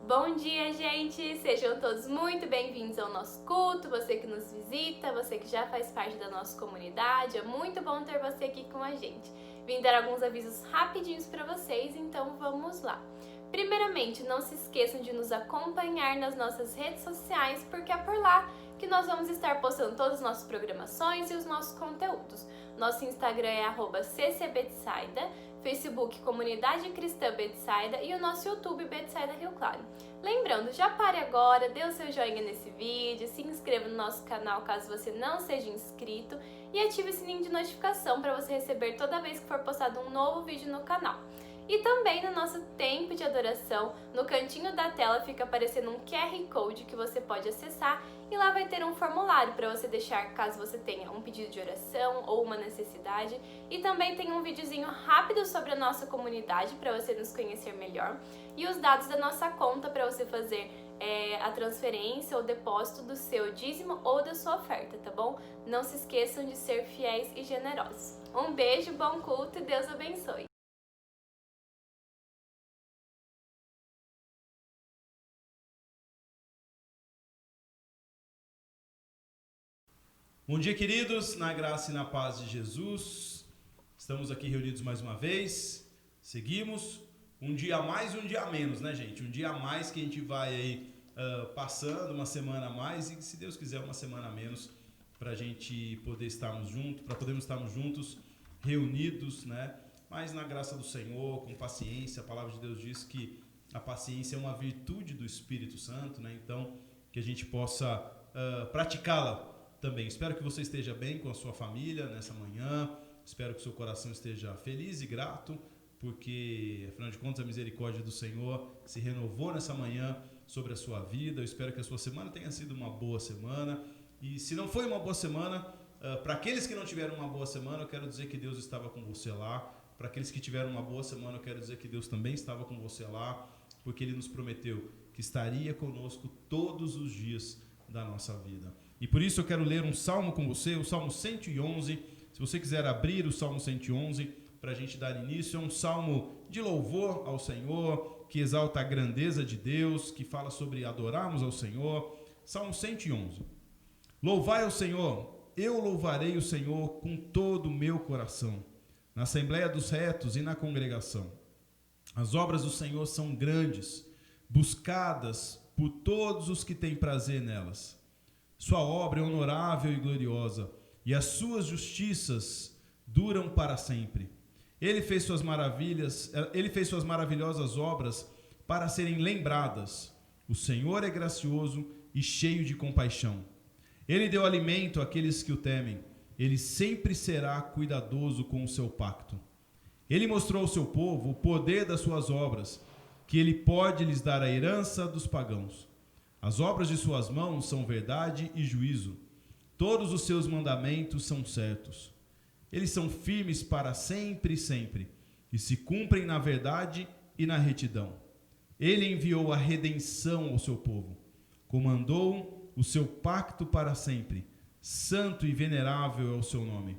Bom dia, gente! Sejam todos muito bem-vindos ao nosso culto, você que nos visita, você que já faz parte da nossa comunidade, é muito bom ter você aqui com a gente. Vim dar alguns avisos rapidinhos para vocês, então vamos lá. Primeiramente, não se esqueçam de nos acompanhar nas nossas redes sociais, porque é por lá que nós vamos estar postando todas as nossas programações e os nossos conteúdos. Nosso Instagram é @ccbetsaida, Facebook Comunidade Cristã Betsaida e o nosso YouTube Betsaida Rio Claro. Lembrando, já pare agora, dê o seu joinha nesse vídeo, se inscreva no nosso canal caso você não seja inscrito e ative o sininho de notificação para você receber toda vez que for postado um novo vídeo no canal. E também no nosso tempo de adoração, no cantinho da tela fica aparecendo um QR Code que você pode acessar e lá vai ter um formulário para você deixar caso você tenha um pedido de oração ou uma necessidade. E também tem um videozinho rápido sobre a nossa comunidade para você nos conhecer melhor e os dados da nossa conta para você fazer a transferência ou depósito do seu dízimo ou da sua oferta, tá bom? Não se esqueçam de ser fiéis e generosos. Um beijo, bom culto e Deus abençoe! Bom dia, queridos, na graça e na paz de Jesus. Estamos aqui reunidos mais uma vez. Seguimos um dia a mais e um dia a menos, né, gente? Um dia a mais que a gente vai aí passando, uma semana a mais e, se Deus quiser, uma semana a menos para a gente poder estarmos juntos, para podermos estarmos juntos, reunidos, né? Mas na graça do Senhor, com paciência. A palavra de Deus diz que a paciência é uma virtude do Espírito Santo, né? Então, que a gente possa praticá-la também. Espero que você esteja bem com a sua família nessa manhã. Espero que o seu coração esteja feliz e grato, porque, afinal de contas, a misericórdia do Senhor se renovou nessa manhã sobre a sua vida. Eu espero que a sua semana tenha sido uma boa semana. E se não foi uma boa semana, para aqueles que não tiveram uma boa semana, eu quero dizer que Deus estava com você lá. Para aqueles que tiveram uma boa semana, eu quero dizer que Deus também estava com você lá, porque Ele nos prometeu que estaria conosco todos os dias da nossa vida. E por isso eu quero ler um salmo com você, o Salmo 111. Se você quiser abrir o Salmo 111 para a gente dar início, é um salmo de louvor ao Senhor, que exalta a grandeza de Deus, que fala sobre adorarmos ao Senhor. Salmo 111. Louvai ao Senhor, eu louvarei o Senhor com todo o meu coração, na assembleia dos retos e na congregação. As obras do Senhor são grandes, buscadas por todos os que têm prazer nelas. Sua obra é honorável e gloriosa, e as suas justiças duram para sempre. Ele fez suas maravilhosas obras para serem lembradas. O Senhor é gracioso e cheio de compaixão. Ele deu alimento àqueles que o temem. Ele sempre será cuidadoso com o seu pacto. Ele mostrou ao seu povo o poder das suas obras, que ele pode lhes dar a herança dos pagãos. As obras de suas mãos são verdade e juízo. Todos os seus mandamentos são certos. Eles são firmes para sempre e sempre, e se cumprem na verdade e na retidão. Ele enviou a redenção ao seu povo. Comandou o seu pacto para sempre. Santo e venerável é o seu nome.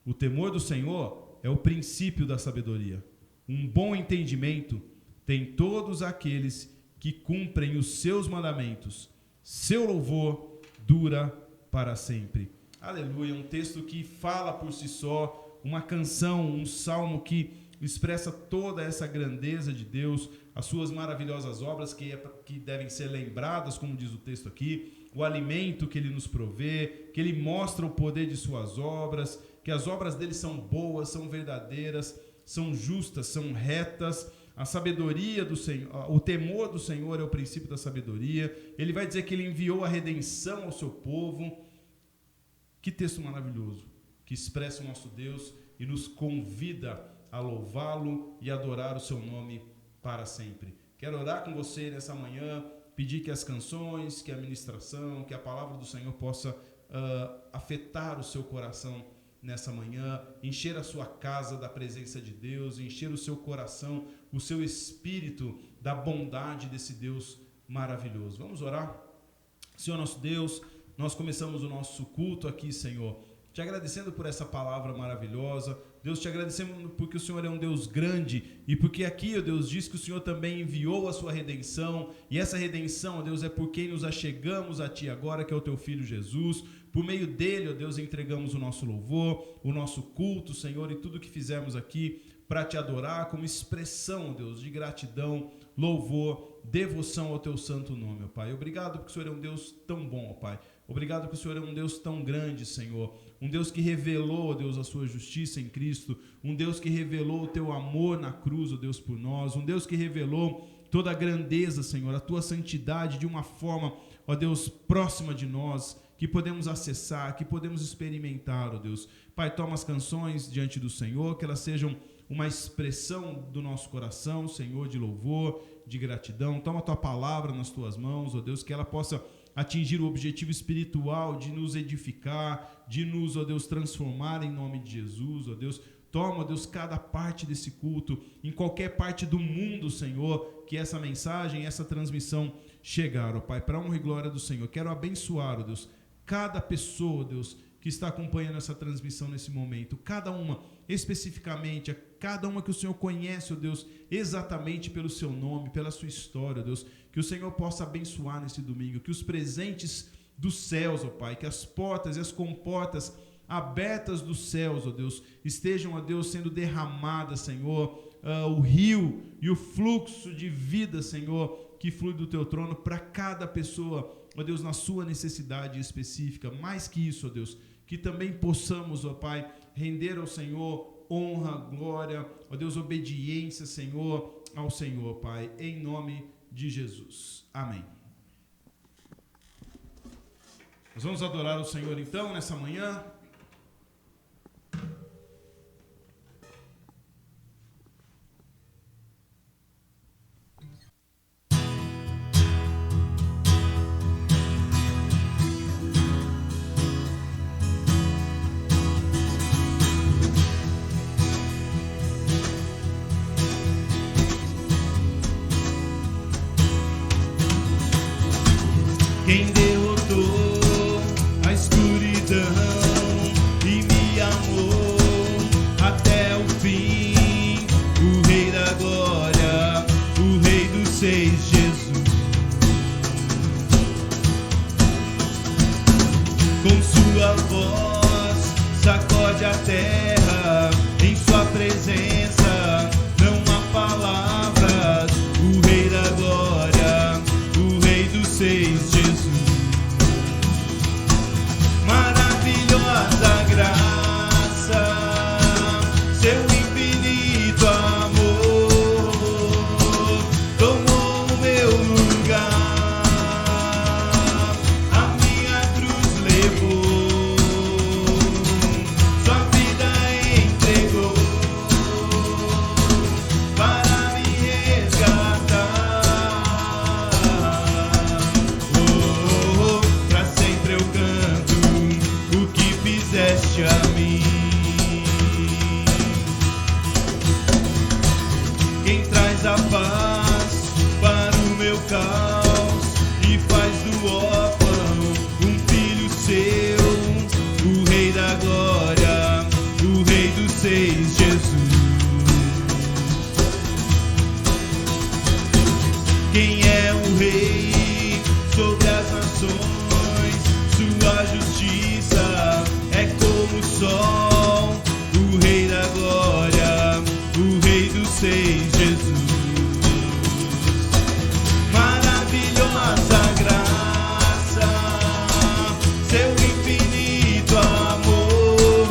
O temor do Senhor é o princípio da sabedoria. Um bom entendimento tem todos aqueles que cumprem os seus mandamentos. Seu louvor dura para sempre. Aleluia, um texto que fala por si só, uma canção, um salmo que expressa toda essa grandeza de Deus, as suas maravilhosas obras que devem ser lembradas, como diz o texto aqui, o alimento que Ele nos provê, que Ele mostra o poder de suas obras, que as obras dele são boas, são verdadeiras, são justas, são retas. A sabedoria do Senhor, o temor do Senhor é o princípio da sabedoria. Ele vai dizer que Ele enviou a redenção ao seu povo. Que texto maravilhoso, que expressa o nosso Deus e nos convida a louvá-lo e adorar o seu nome para sempre. Quero orar com você nessa manhã, pedir que as canções, que a ministração, que a palavra do Senhor possa afetar o seu coração nessa manhã, encher a sua casa da presença de Deus, encher o seu coração, o seu espírito da bondade desse Deus maravilhoso. Vamos orar? Senhor nosso Deus, nós começamos o nosso culto aqui, Senhor, te agradecendo por essa palavra maravilhosa. Deus, te agradecemos porque o Senhor é um Deus grande e porque aqui, ó Deus, diz que o Senhor também enviou a sua redenção, e essa redenção, ó Deus, é por quem nos achegamos a Ti agora, que é o Teu Filho Jesus. Por meio dele, ó Deus, entregamos o nosso louvor, o nosso culto, Senhor, e tudo que fizemos aqui para Te adorar como expressão, ó Deus, de gratidão, louvor, devoção ao Teu santo nome, ó Pai. Obrigado porque o Senhor é um Deus tão bom, ó Pai. Obrigado porque o Senhor é um Deus tão grande, Senhor. Um Deus que revelou, ó Deus, a sua justiça em Cristo. Um Deus que revelou o Teu amor na cruz, ó Deus, por nós. Um Deus que revelou toda a grandeza, Senhor, a Tua santidade de uma forma, ó Deus, próxima de nós, que podemos acessar, que podemos experimentar, ó Deus. Pai, toma as canções diante do Senhor, que elas sejam uma expressão do nosso coração, Senhor, de louvor, de gratidão. Toma a Tua palavra nas Tuas mãos, ó Deus, que ela possa atingir o objetivo espiritual de nos edificar, de nos, ó Deus, transformar em nome de Jesus, ó Deus. Toma, ó Deus, cada parte desse culto, em qualquer parte do mundo, Senhor, que essa mensagem, essa transmissão chegar, ó Pai, para a honra e glória do Senhor. Quero abençoar, ó Deus, cada pessoa, ó Deus, que está acompanhando essa transmissão nesse momento, cada uma especificamente, cada uma que o Senhor conhece, ó Deus, exatamente pelo seu nome, pela sua história, ó Deus, que o Senhor possa abençoar nesse domingo, que os presentes dos céus, ó Pai, que as portas e as comportas abertas dos céus, ó Deus, estejam, ó Deus, sendo derramadas, Senhor, o rio e o fluxo de vida, Senhor, que flui do Teu trono para cada pessoa, ó Deus, na sua necessidade específica. Mais que isso, ó Deus, que também possamos, ó Pai, render ao Senhor honra, glória, ó Deus, obediência, Senhor, ao Senhor, Pai, em nome de Jesus. Amém. Nós vamos adorar o Senhor então nessa manhã. Quem derrotou a escuridão e me amou até o fim, o Rei da Glória, o Rei dos Seis, Jesus. Com sua voz sacode a terra, em sua presença não há palavras, o Rei da Glória, o Rei dos Seis, Jesus. Maravilhosa graça, seu infinito amor tomou o meu lugar, a minha cruz levou, sua vida entregou para me resgatar. Pra sempre eu canto o que fizeste a mim. Quem traz a paz para o meu caos e faz do órfão um filho seu, o Rei da Glória, o Rei dos Seis, Jesus. Quem é o Rei sobre as nações, sua justiça é como o sol, o Rei da Glória, o Rei dos Seis, Jesus. Maravilhosa graça, seu infinito amor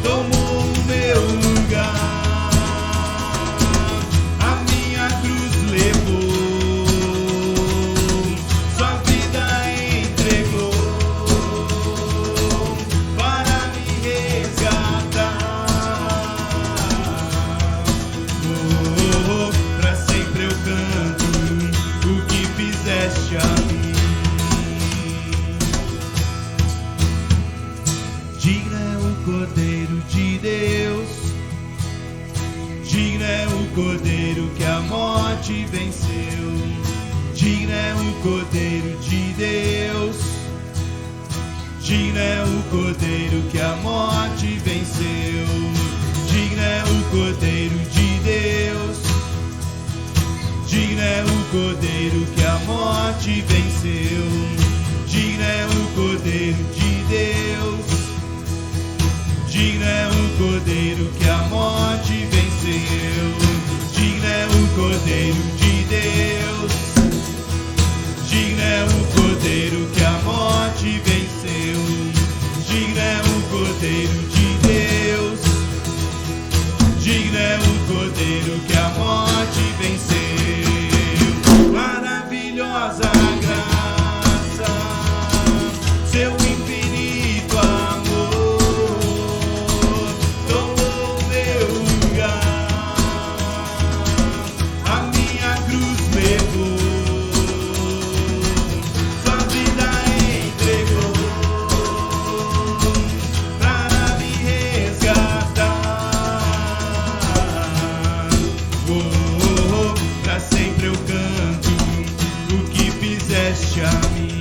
tomou o meu lugar, a minha cruz levou, sua vida entregou para me resgatar. Pra sempre eu canto o que fizeste a mim. Digno é o Cordeiro de Deus, digno é o Cordeiro que a morte venceu, digno é o Cordeiro de Deus, Digno é o Cordeiro que a morte venceu. Digno é o Cordeiro de Deus. Digno é o Cordeiro que a morte venceu. Digno é o Cordeiro de Deus. Digno é o Cordeiro que a morte venceu. Digno é o Cordeiro de Deus. Digno é o Cordeiro que a morte venceu. Digno é o Cordeiro de Deus. Digno é o Cordeiro que a morte venceu. Maravilhosa graça, seu infinito amor tomou meu lugar, a minha cruz levou, sua vida entregou para me resgatar. Pra sempre eu canto o que fizeste a mim.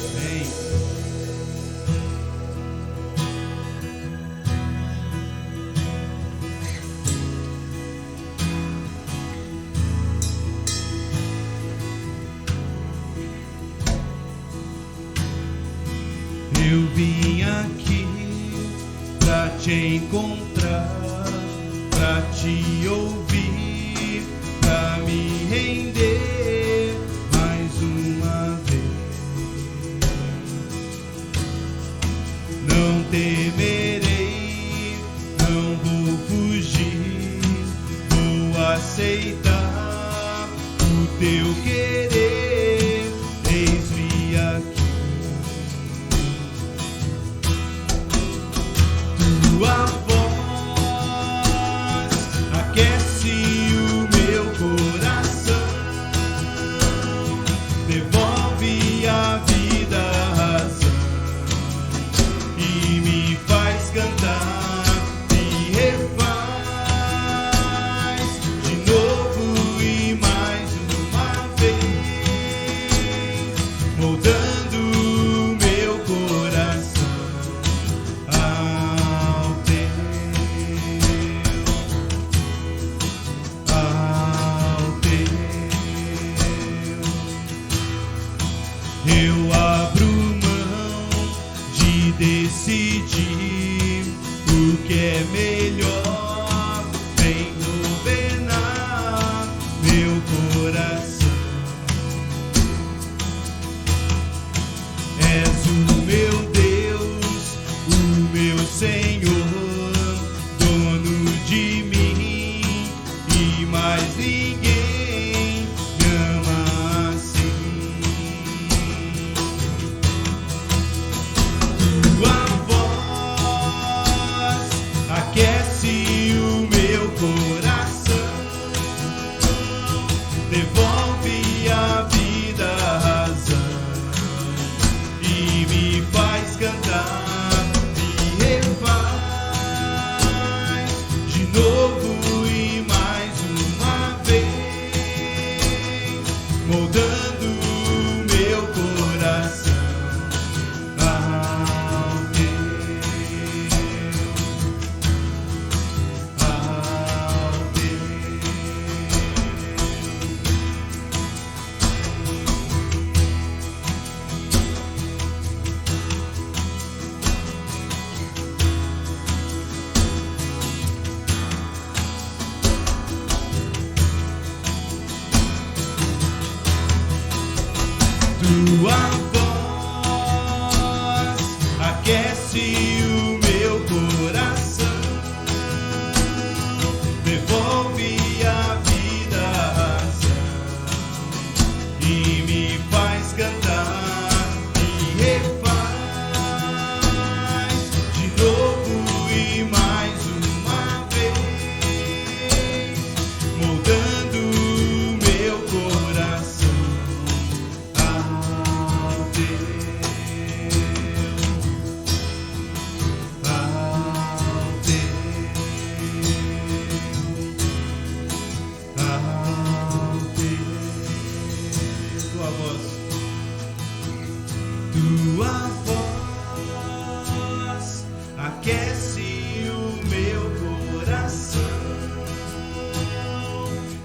Amém. Eu vim aqui pra te encontrar, pra te ouvir, pra me render mais uma vez. Não temerei, não vou fugir, vou aceitar o teu querer. Eis-me aqui. Tua voz aquece o meu coração, devolve a vida a razão e me faz cantar, me refaz de novo e mais uma vez, moldando o meu coração ao teu. Eu abro mão de decidir o que é melhor, vem governar meu coração. És o meu Deus, o meu Senhor, dono de mim e mais ninguém me ama assim. Tua voz aquece o meu coração, devolve a vida a razão e me faz cantar, me refaz de novo e mais uma vez, moldando o meu coração ao teu, ao teu. Tua voz aquece o meu coração, devolve a vida a razão e me faz cantar, me refaz de novo e mais uma vez, moldando o meu coração ao teu.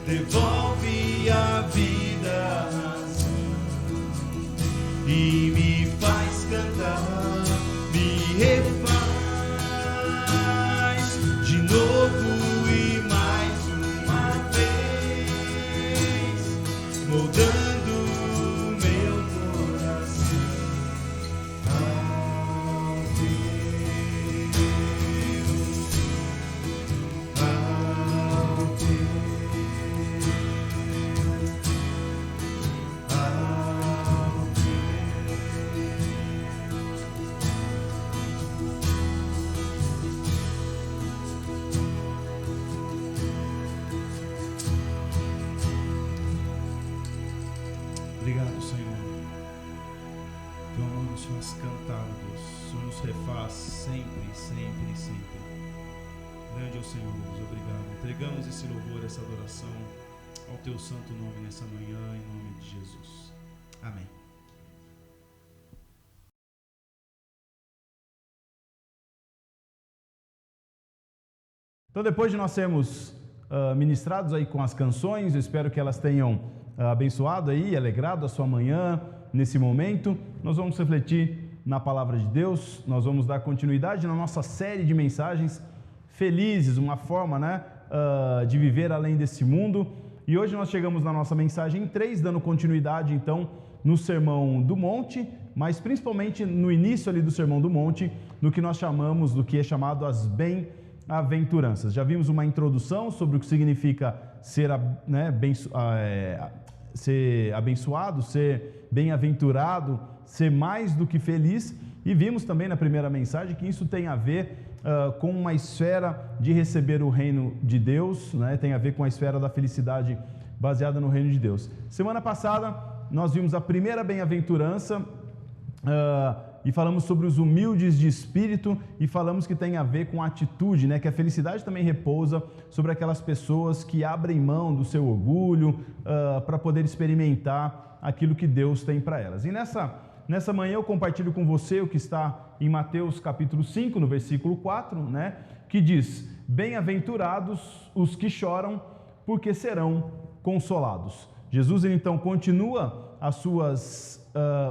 devolve a vida, a razão, e me faz cantar, me refaz de novo e mais uma vez, moldando meu coração ao Obrigado, Senhor. Teu amor nos faz cantar, Deus. O Senhor nos refaz sempre, sempre, sempre. Grande é o Senhor, Deus. Obrigado. Entregamos esse louvor, essa adoração ao Teu santo nome nessa manhã, em nome de Jesus. Amém. Então, depois de nós sermos ministrados aí com as canções, eu espero que elas tenham abençoado aí, alegrado a sua manhã nesse momento. Nós vamos refletir na palavra de Deus, nós vamos dar continuidade na nossa série de mensagens felizes, uma forma, de viver além desse mundo. E hoje nós chegamos na nossa mensagem 3, dando continuidade então no Sermão do Monte, mas principalmente no início ali do Sermão do Monte, no que nós chamamos, do que é chamado as bem-aventuranças. Já vimos uma introdução sobre o que significa ser abençoado, ser bem-aventurado, ser mais do que feliz, e vimos também na primeira mensagem que isso tem a ver com uma esfera de receber o reino de Deus, tem a ver com a esfera da felicidade baseada no reino de Deus. Semana passada nós vimos a primeira bem-aventurança e falamos sobre os humildes de espírito e falamos que tem a ver com a atitude, que a felicidade também repousa sobre aquelas pessoas que abrem mão do seu orgulho para poder experimentar aquilo que Deus tem para elas. E nessa manhã eu compartilho com você o que está em Mateus capítulo 5, no versículo 4, que diz: bem-aventurados os que choram, porque serão consolados. Jesus então continua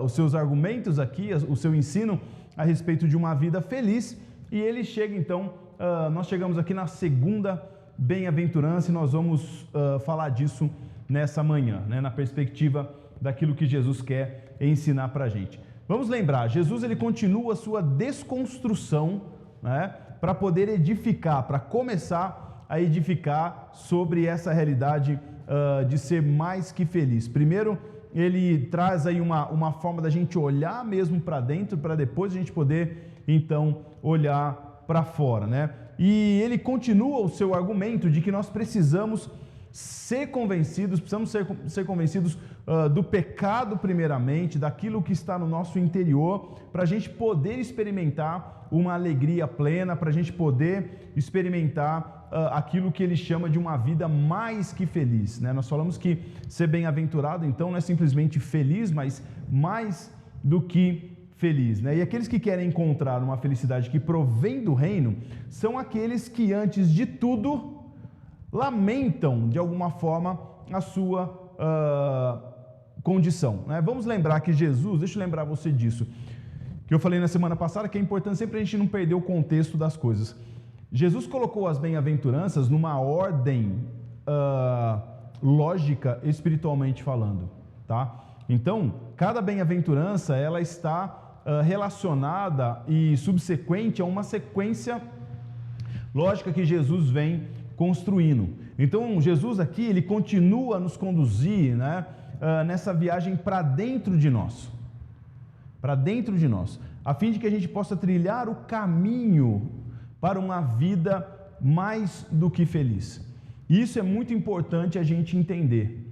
os seus argumentos aqui, o seu ensino a respeito de uma vida feliz, e ele chega então, nós chegamos aqui na segunda bem-aventurança e nós vamos falar disso nessa manhã, na perspectiva daquilo que Jesus quer ensinar para a gente. Vamos lembrar, Jesus ele continua a sua desconstrução, para poder edificar, para começar a edificar sobre essa realidade de ser mais que feliz. Primeiro, ele traz aí uma forma da gente olhar mesmo para dentro, para depois a gente poder então olhar para fora, E ele continua o seu argumento de que nós precisamos ser convencidos do pecado primeiramente, daquilo que está no nosso interior, para a gente poder experimentar uma alegria plena, para a gente poder experimentar aquilo que ele chama de uma vida mais que feliz, Nós falamos que ser bem-aventurado então não é simplesmente feliz, mas mais do que feliz, E aqueles que querem encontrar uma felicidade que provém do reino são aqueles que antes de tudo lamentam de alguma forma a sua condição, Vamos lembrar que Jesus, deixa eu lembrar você disso, que eu falei na semana passada, que é importante sempre a gente não perder o contexto das coisas. Jesus colocou as bem-aventuranças numa ordem lógica, espiritualmente falando, Então, cada bem-aventurança, ela está relacionada e subsequente a uma sequência lógica que Jesus vem construindo. Então, Jesus aqui, ele continua a nos conduzir, nessa viagem para dentro de nós, a fim de que a gente possa trilhar o caminho para uma vida mais do que feliz. Isso é muito importante a gente entender,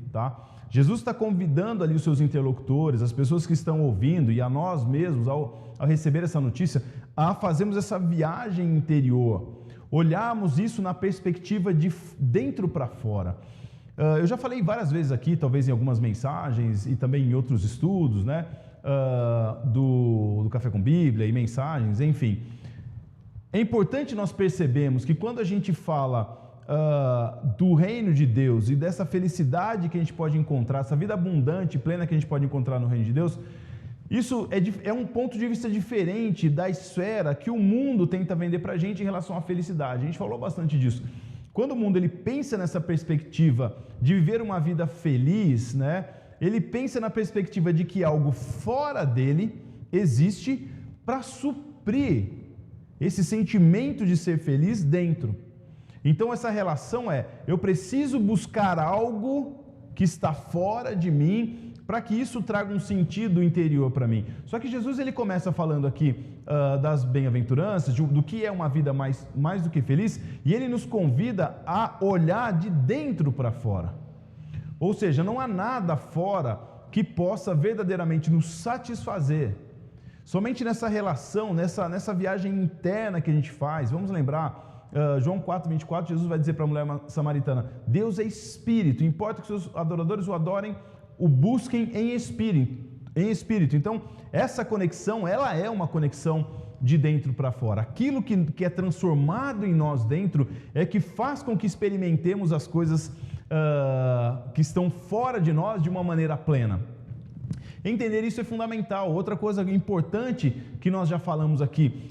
Jesus está convidando ali os seus interlocutores, as pessoas que estão ouvindo e a nós mesmos, ao receber essa notícia, a fazermos essa viagem interior, olharmos isso na perspectiva de dentro para fora. Eu já falei várias vezes aqui, talvez em algumas mensagens e também em outros estudos, do Café com Bíblia e mensagens, enfim. É importante nós percebermos que quando a gente fala do reino de Deus e dessa felicidade que a gente pode encontrar, essa vida abundante, plena que a gente pode encontrar no reino de Deus, isso é um ponto de vista diferente da esfera que o mundo tenta vender para a gente em relação à felicidade. A gente falou bastante disso. Quando o mundo ele pensa nessa perspectiva de viver uma vida feliz, né, ele pensa na perspectiva de que algo fora dele existe para suprir esse sentimento de ser feliz dentro. Então essa relação eu preciso buscar algo que está fora de mim para que isso traga um sentido interior para mim. Só que Jesus ele começa falando aqui das bem-aventuranças, do que é uma vida mais do que feliz, e ele nos convida a olhar de dentro para fora. Ou seja, não há nada fora que possa verdadeiramente nos satisfazer. Somente nessa relação, nessa viagem interna que a gente faz. Vamos lembrar, João 4:24, Jesus vai dizer para a mulher samaritana: Deus é espírito, importa que seus adoradores o adorem, o busquem em espírito. Então, essa conexão, ela é uma conexão de dentro para fora. Aquilo que é transformado em nós dentro é que faz com que experimentemos as coisas que estão fora de nós de uma maneira plena. Entender isso é fundamental. Outra coisa importante que nós já falamos aqui,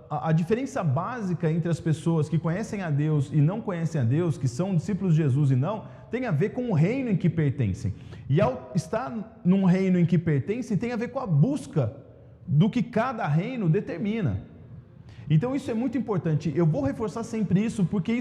a diferença básica entre as pessoas que conhecem a Deus e não conhecem a Deus, que são discípulos de Jesus e não, tem a ver com o reino em que pertencem. E ao estar num reino em que pertencem, tem a ver com a busca do que cada reino determina. Então isso é muito importante. Eu vou reforçar sempre isso, porque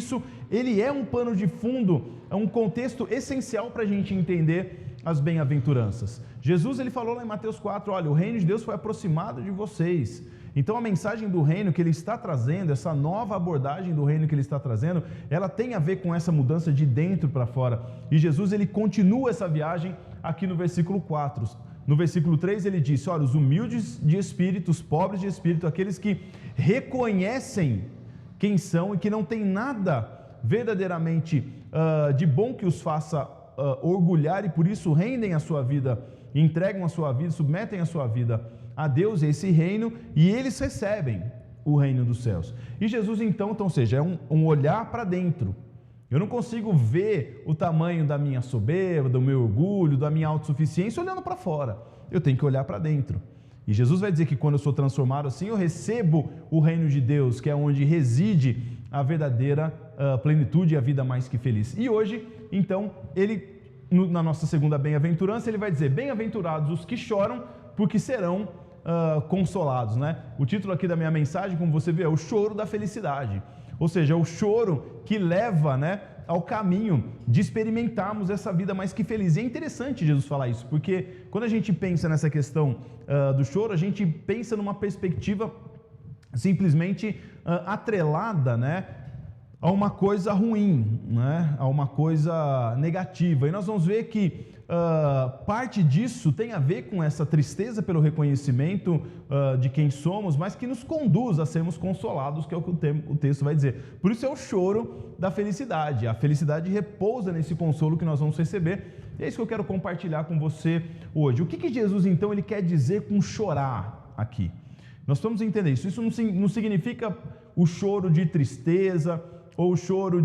ele é um pano de fundo, é um contexto essencial para a gente entender as bem-aventuranças. Jesus ele falou lá em Mateus 4, olha, o reino de Deus foi aproximado de vocês. Então a mensagem do reino que ele está trazendo, essa nova abordagem do reino que ele está trazendo, ela tem a ver com essa mudança de dentro para fora. E Jesus ele continua essa viagem aqui no versículo 4. No versículo 3 ele disse, olha, os humildes de espírito, os pobres de espírito, aqueles que reconhecem quem são e que não tem nada verdadeiramente de bom que os faça orgulhar e por isso rendem a sua vida, entregam a sua vida, submetem a sua vida a Deus, esse reino, e eles recebem o reino dos céus. E Jesus então, ou seja, é um olhar para dentro. Eu não consigo ver o tamanho da minha soberba, do meu orgulho, da minha autossuficiência olhando para fora. Eu tenho que olhar para dentro. E Jesus vai dizer que quando eu sou transformado assim, eu recebo o reino de Deus, que é onde reside a verdadeira plenitude e a vida mais que feliz. E hoje, então, na nossa segunda bem-aventurança, ele vai dizer, bem-aventurados os que choram, porque serão consolados, né? O título aqui da minha mensagem, como você vê, é o choro da felicidade. Ou seja, é o choro que leva, né, ao caminho de experimentarmos essa vida mais que feliz. E é interessante Jesus falar isso, porque quando a gente pensa nessa questão do choro, a gente pensa numa perspectiva simplesmente atrelada, né, a uma coisa ruim, né, a uma coisa negativa. E nós vamos ver que parte disso tem a ver com essa tristeza pelo reconhecimento de quem somos, mas que nos conduz a sermos consolados, que é o que o texto vai dizer. Por isso é o choro da felicidade. A felicidade repousa nesse consolo que nós vamos receber. E é isso que eu quero compartilhar com você hoje. O que Jesus, então, ele quer dizer com chorar aqui? Nós vamos entender isso. Isso não significa o choro de tristeza, ou o choro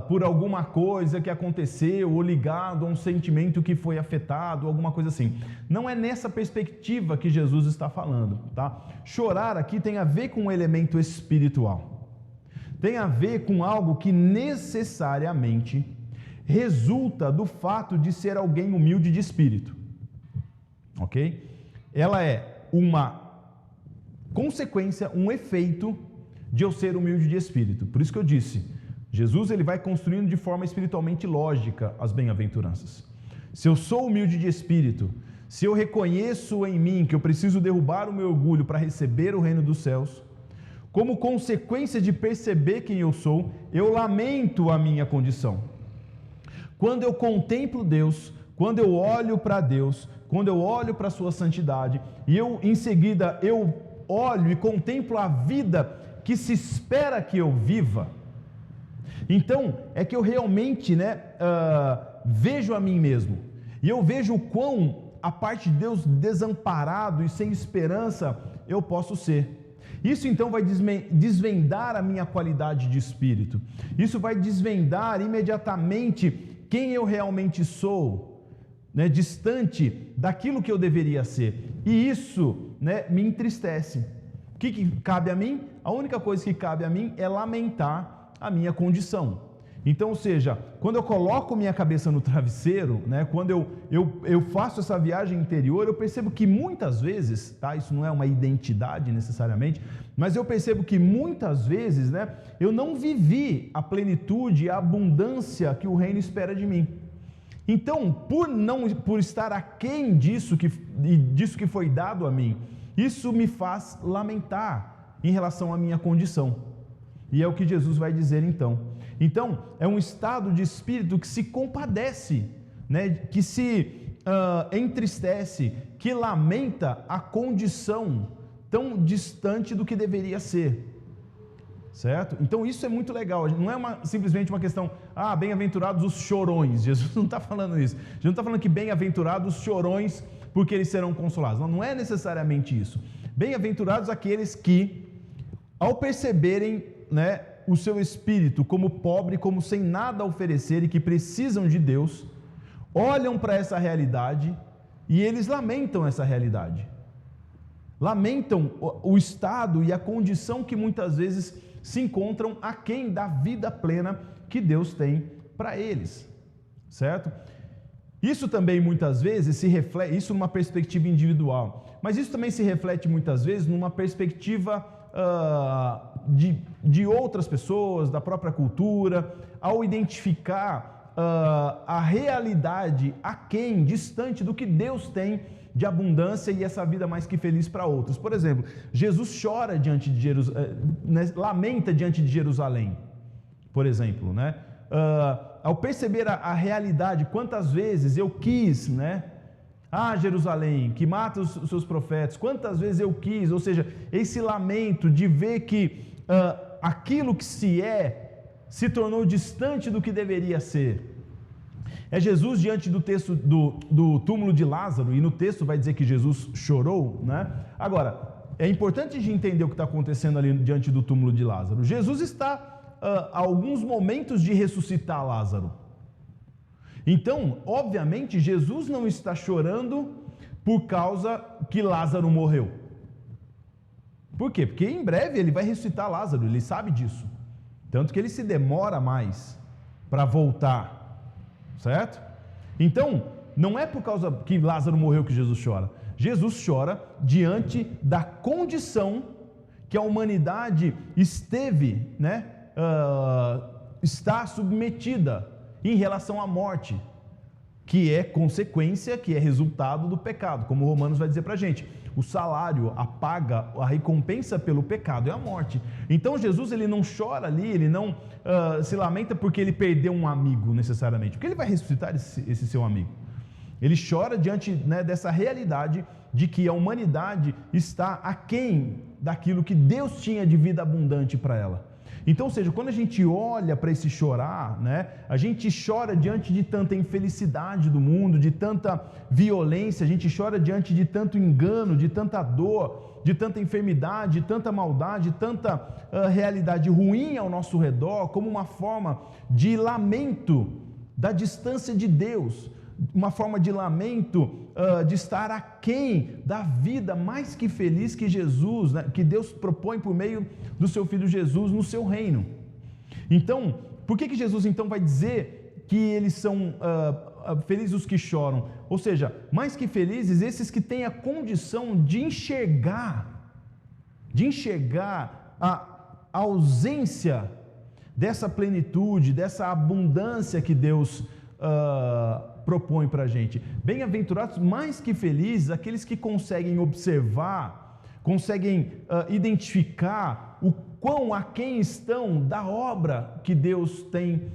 por alguma coisa que aconteceu, ou ligado a um sentimento que foi afetado, alguma coisa assim. Não é nessa perspectiva que Jesus está falando, tá? Chorar aqui tem a ver com um elemento espiritual. Tem a ver com algo que necessariamente resulta do fato de ser alguém humilde de espírito. Ok? Ela é uma consequência, um efeito de eu ser humilde de espírito. Por isso que eu disse, Jesus ele vai construindo de forma espiritualmente lógica as bem-aventuranças. Se eu sou humilde de espírito, se eu reconheço em mim que eu preciso derrubar o meu orgulho para receber o reino dos céus, como consequência de perceber quem eu sou, eu lamento a minha condição. Quando eu contemplo Deus, quando eu olho para Deus, quando eu olho para a sua santidade, e em seguida eu olho e contemplo a vida que se espera que eu viva, então é que eu realmente vejo a mim mesmo, e eu vejo o quão a parte de Deus desamparado e sem esperança eu posso ser. Isso então vai desvendar a minha qualidade de espírito. Isso vai desvendar imediatamente quem eu realmente sou, né, distante daquilo que eu deveria ser. E isso, né, me entristece. O que cabe a mim? A única coisa que cabe a mim é lamentar a minha condição. Então, ou seja, quando eu coloco minha cabeça no travesseiro, né, quando eu faço essa viagem interior, eu percebo que muitas vezes, tá, isso não é uma identidade necessariamente, mas eu percebo que muitas vezes, né, eu não vivi a plenitude e a abundância que o reino espera de mim. Então, por estar aquém disso que foi dado a mim, isso me faz lamentar em relação à minha condição. E é o que Jesus vai dizer então. Então, é um estado de espírito que se compadece, né, que se entristece, que lamenta a condição tão distante do que deveria ser, certo? Então isso é muito legal, não é simplesmente uma questão, bem-aventurados os chorões, Jesus não está falando isso, Jesus não está falando que bem-aventurados os chorões porque eles serão consolados, não é necessariamente isso. Bem-aventurados aqueles que, ao perceberem, né, o seu espírito como pobre, como sem nada a oferecer e que precisam de Deus, olham para essa realidade e eles lamentam essa realidade. Lamentam o estado e a condição que muitas vezes se encontram aquém da vida plena que Deus tem para eles, certo? Isso também muitas vezes se reflete, isso numa perspectiva individual, mas isso também se reflete muitas vezes numa perspectiva de outras pessoas, da própria cultura, ao identificar a realidade aquém, distante do que Deus tem de abundância e essa vida mais que feliz para outros. Por exemplo, Jesus chora diante de Jerusalém, lamenta diante de Jerusalém, por exemplo, né? Ao perceber a realidade, quantas vezes eu quis, né? Jerusalém, que mata os seus profetas, quantas vezes eu quis, ou seja, esse lamento de ver que aquilo que se tornou distante do que deveria ser. É Jesus diante do texto do túmulo de Lázaro, e no texto vai dizer que Jesus chorou, né? Agora, é importante de entender o que está acontecendo ali diante do túmulo de Lázaro. Jesus está a alguns momentos de ressuscitar Lázaro. Então, obviamente, Jesus não está chorando por causa que Lázaro morreu. Por quê? Porque em breve ele vai ressuscitar Lázaro, ele sabe disso. Tanto que ele se demora mais para voltar, certo? Então, não é por causa que Lázaro morreu que Jesus chora. Jesus chora diante da condição que a humanidade esteve, né, está submetida em relação à morte, que é consequência, que é resultado do pecado, como Romanos vai dizer para a gente. O salário, a paga, a recompensa pelo pecado é a morte. Então Jesus, ele não chora ali, ele não se lamenta porque ele perdeu um amigo necessariamente, porque ele vai ressuscitar esse seu amigo. Ele chora diante, né, dessa realidade de que a humanidade está aquém daquilo que Deus tinha de vida abundante para ela. Então, ou seja, quando a gente olha para esse chorar, né, a gente chora diante de tanta infelicidade do mundo, de tanta violência, a gente chora diante de tanto engano, de tanta dor, de tanta enfermidade, de tanta maldade, de tanta realidade ruim ao nosso redor, como uma forma de lamento da distância de Deus, uma forma de lamento de estar aquém da vida mais que feliz que Jesus, né, que Deus propõe por meio do seu Filho Jesus no seu reino. Então, por que Jesus então vai dizer que eles são felizes os que choram? Ou seja, mais que felizes, esses que têm a condição de enxergar a ausência dessa plenitude, dessa abundância que Deus propõe para a gente. Bem-aventurados, mais que felizes, aqueles que conseguem observar, conseguem identificar o quão aquém estão da obra que Deus tem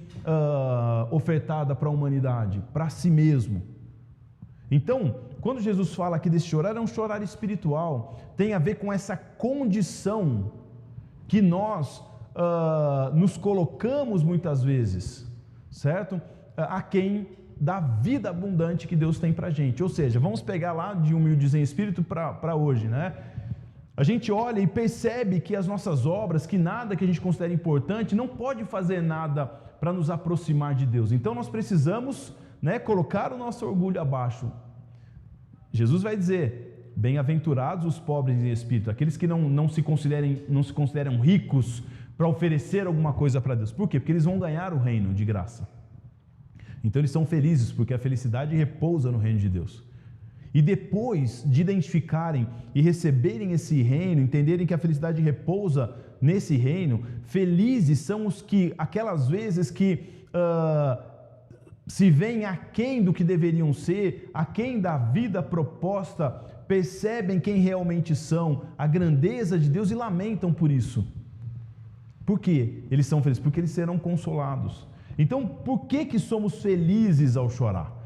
ofertada para a humanidade, para si mesmo. Então, quando Jesus fala aqui desse chorar, é um chorar espiritual, tem a ver com essa condição que nós nos colocamos muitas vezes, certo? Aquém da vida abundante que Deus tem para a gente. Ou seja, vamos pegar lá de humildes em espírito para hoje, né? A gente olha e percebe que as nossas obras, que nada que a gente considera importante, não pode fazer nada para nos aproximar de Deus. Então nós precisamos, colocar o nosso orgulho abaixo. Jesus vai dizer: bem-aventurados os pobres em espírito, aqueles que não se consideram ricos para oferecer alguma coisa para Deus. Por quê? Porque eles vão ganhar o reino de graça. Então eles são felizes, porque a felicidade repousa no reino de Deus. E depois de identificarem e receberem esse reino, entenderem que a felicidade repousa nesse reino, felizes são os que, aquelas vezes que se veem aquém do que deveriam ser, aquém da vida proposta, percebem quem realmente são, a grandeza de Deus e lamentam por isso. Por quê? Eles são felizes? Porque eles serão consolados. Então, por que somos felizes ao chorar?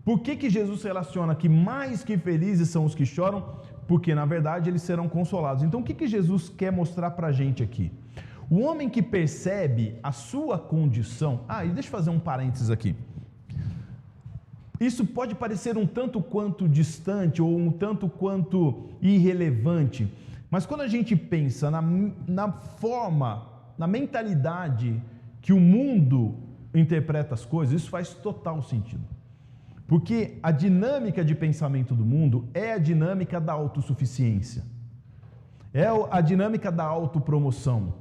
Por que Jesus relaciona que mais que felizes são os que choram? Porque, na verdade, eles serão consolados. Então, o que Jesus quer mostrar para a gente aqui? O homem que percebe a sua condição... e deixa eu fazer um parênteses aqui. Isso pode parecer um tanto quanto distante ou um tanto quanto irrelevante, mas quando a gente pensa na forma, na mentalidade que o mundo interpreta as coisas, isso faz total sentido. Porque a dinâmica de pensamento do mundo é a dinâmica da autossuficiência, é a dinâmica da autopromoção,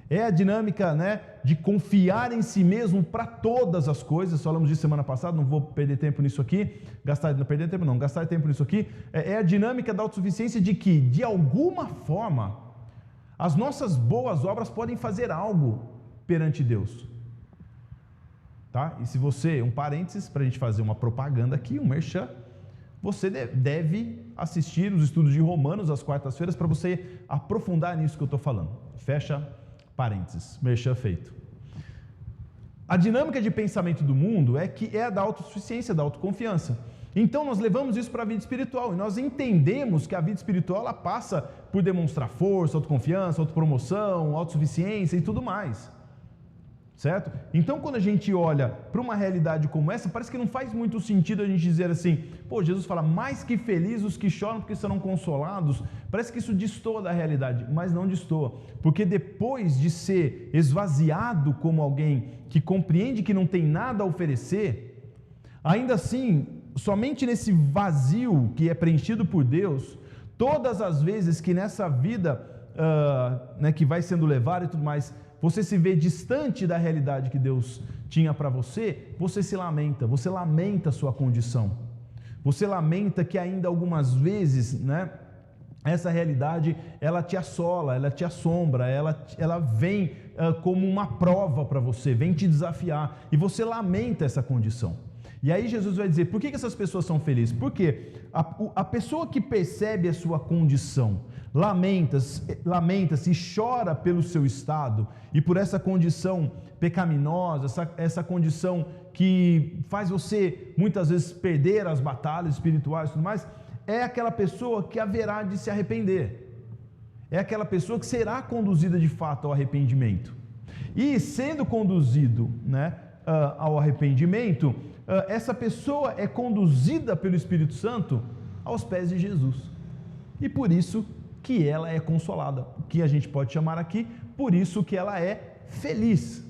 é a dinâmica de confiar em si mesmo para todas as coisas. Falamos disso semana passada, não vou perder tempo nisso aqui, gastar tempo nisso aqui. É a dinâmica da autossuficiência de que, de alguma forma, as nossas boas obras podem fazer algo perante Deus. Tá? E se você, um parênteses, para a gente fazer uma propaganda aqui, um merchan, você deve assistir os estudos de Romanos às quartas-feiras para você aprofundar nisso que eu estou falando. Fecha parênteses, merchan feito. A dinâmica de pensamento do mundo é a da autossuficiência, da autoconfiança. Então nós levamos isso para a vida espiritual e nós entendemos que a vida espiritual ela passa por demonstrar força, autoconfiança, autopromoção, autossuficiência e tudo mais. Certo? Então, quando a gente olha para uma realidade como essa, parece que não faz muito sentido a gente dizer assim: Jesus fala, mais que felizes os que choram porque serão consolados. Parece que isso destoa da realidade, mas não destoa, porque depois de ser esvaziado como alguém que compreende que não tem nada a oferecer, ainda assim, somente nesse vazio que é preenchido por Deus, todas as vezes que nessa vida que vai sendo levada e tudo mais, você se vê distante da realidade que Deus tinha para você, você se lamenta, você lamenta a sua condição, você lamenta que ainda algumas vezes, essa realidade, ela te assola, ela te assombra, ela vem como uma prova para você, vem te desafiar, e você lamenta essa condição. E aí Jesus vai dizer, por que essas pessoas são felizes? Porque a pessoa que percebe a sua condição, lamenta-se e chora pelo seu estado e por essa condição pecaminosa, essa condição que faz você muitas vezes perder as batalhas espirituais e tudo mais, é aquela pessoa que haverá de se arrepender, é aquela pessoa que será conduzida de fato ao arrependimento. E sendo conduzido ao arrependimento, essa pessoa é conduzida pelo Espírito Santo aos pés de Jesus, e por isso que ela é consolada, que a gente pode chamar aqui, por isso que ela é feliz.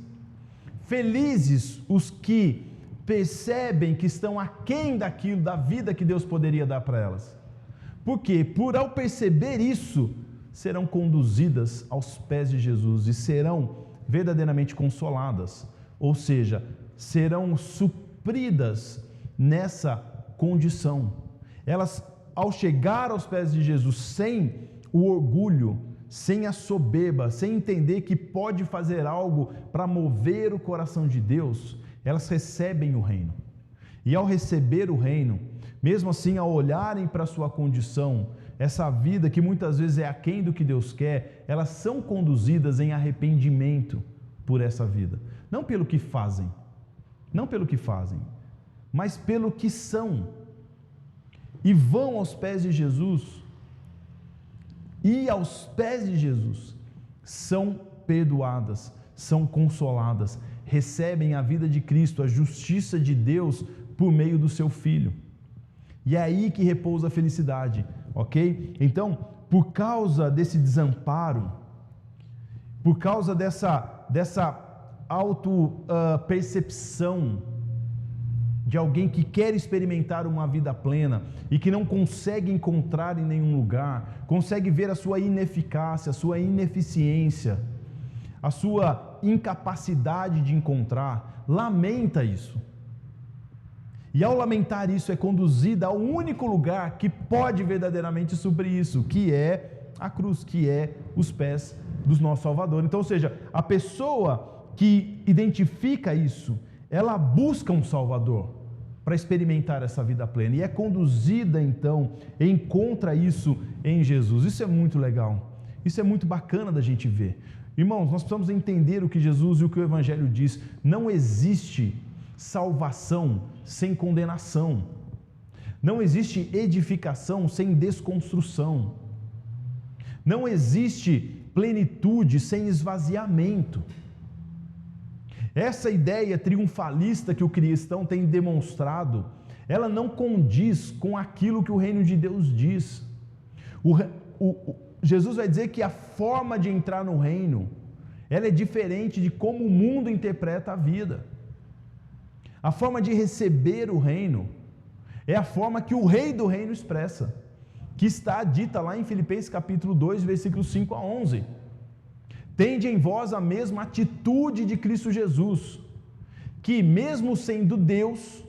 Felizes os que percebem que estão aquém daquilo, da vida que Deus poderia dar para elas. Por quê? Ao perceber isso, serão conduzidas aos pés de Jesus e serão verdadeiramente consoladas, ou seja, serão supridas nessa condição. Elas, ao chegar aos pés de Jesus sem o orgulho, sem a soberba, sem entender que pode fazer algo para mover o coração de Deus, elas recebem o reino. E ao receber o reino, mesmo assim, ao olharem para a sua condição, essa vida que muitas vezes é aquém do que Deus quer, elas são conduzidas em arrependimento por essa vida. Não pelo que fazem, mas pelo que são. E vão aos pés de Jesus, e aos pés de Jesus são perdoadas, são consoladas, recebem a vida de Cristo, a justiça de Deus por meio do seu Filho. E é aí que repousa a felicidade, ok? Então, por causa desse desamparo, por causa dessa auto-percepção de alguém que quer experimentar uma vida plena e que não consegue encontrar em nenhum lugar, consegue ver a sua ineficácia, a sua ineficiência, a sua incapacidade de encontrar, lamenta isso. E ao lamentar isso é conduzida ao único lugar que pode verdadeiramente suprir isso, que é a cruz, que é os pés do nosso Salvador. Então, ou seja, a pessoa que identifica isso, ela busca um Salvador para experimentar essa vida plena e é conduzida então, encontra isso em Jesus. Isso é muito legal, isso é muito bacana da gente ver. Irmãos, nós precisamos entender o que Jesus e o que o Evangelho diz. Não existe salvação sem condenação, não existe edificação sem desconstrução, não existe plenitude sem esvaziamento. Essa ideia triunfalista que o cristão tem demonstrado, ela não condiz com aquilo que o reino de Deus diz. Jesus vai dizer que a forma de entrar no reino, ela é diferente de como o mundo interpreta a vida. A forma de receber o reino é a forma que o rei do reino expressa, que está dita lá em Filipenses capítulo 2, versículos 5 a 11. Tende em vós a mesma atitude de Cristo Jesus, que mesmo sendo Deus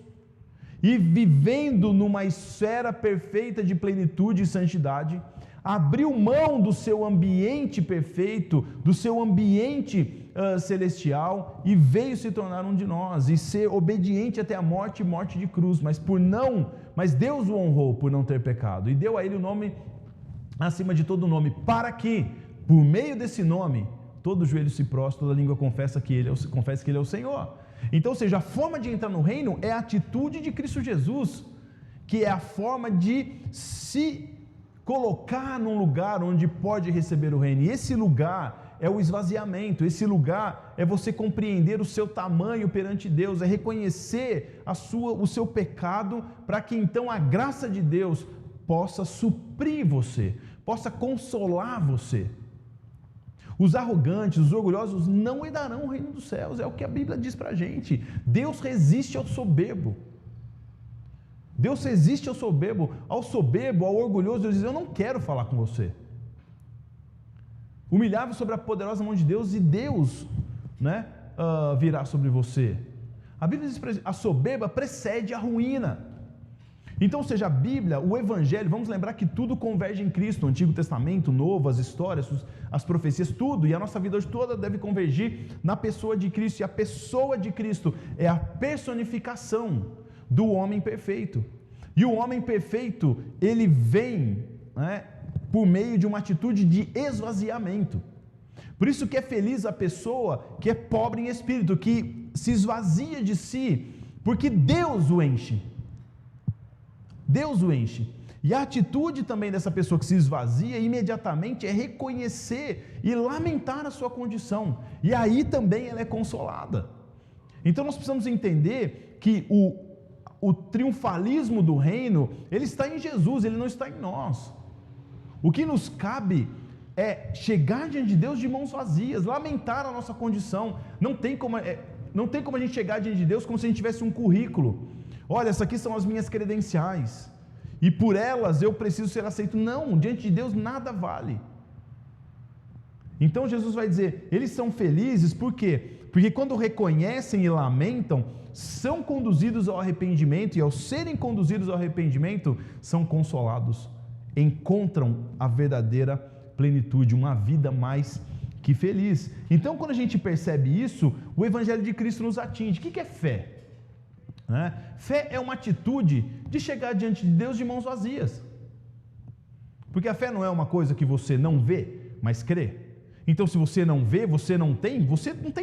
e vivendo numa esfera perfeita de plenitude e santidade, abriu mão do seu ambiente perfeito, do seu ambiente celestial, e veio se tornar um de nós, e ser obediente até a morte e morte de cruz, mas Deus o honrou por não ter pecado, e deu a ele o nome acima de todo nome, para que, por meio desse nome, todo joelho se prostre, toda língua confesse que ele é o Senhor. Então, ou seja, a forma de entrar no reino é a atitude de Cristo Jesus, que é a forma de se colocar num lugar onde pode receber o reino, e esse lugar é o esvaziamento, esse lugar é você compreender o seu tamanho perante Deus, é reconhecer o seu pecado, para que então a graça de Deus possa suprir você, possa consolar você. Os arrogantes, os orgulhosos não herdarão o reino dos céus, é o que a Bíblia diz para a gente. Deus resiste ao soberbo. Deus resiste ao soberbo, ao orgulhoso. Deus diz: eu não quero falar com você. Humilhar-vos sobre a poderosa mão de Deus, e Deus virá sobre você. A Bíblia diz: a soberba precede a ruína. Então, ou seja, a Bíblia, o Evangelho, vamos lembrar que tudo converge em Cristo, o Antigo Testamento, o Novo, as histórias, as profecias, tudo, e a nossa vida hoje toda deve convergir na pessoa de Cristo, e a pessoa de Cristo é a personificação do homem perfeito, e o homem perfeito, ele vem por meio de uma atitude de esvaziamento. Por isso que é feliz a pessoa que é pobre em espírito, que se esvazia de si, porque Deus o enche. Deus o enche. E a atitude também dessa pessoa que se esvazia imediatamente é reconhecer e lamentar a sua condição, e aí também ela é consolada. Então nós precisamos entender que o triunfalismo do reino, ele está em Jesus, ele não está em nós. O que nos cabe é chegar diante de Deus de mãos vazias, lamentar a nossa condição. Não tem como a gente chegar diante de Deus como se a gente tivesse um currículo. Olha, essas aqui são as minhas credenciais, e por elas eu preciso ser aceito. Não, diante de Deus nada vale. Então Jesus vai dizer, eles são felizes, por quê? Porque quando reconhecem e lamentam, são conduzidos ao arrependimento, e ao serem conduzidos ao arrependimento, são consolados, encontram a verdadeira plenitude, uma vida mais que feliz. Então, quando a gente percebe isso, o Evangelho de Cristo nos atinge. O que é fé? Fé é uma atitude de chegar diante de Deus de mãos vazias, porque a fé não é uma coisa que você não vê, mas crê. Então, se você não vê, você não tem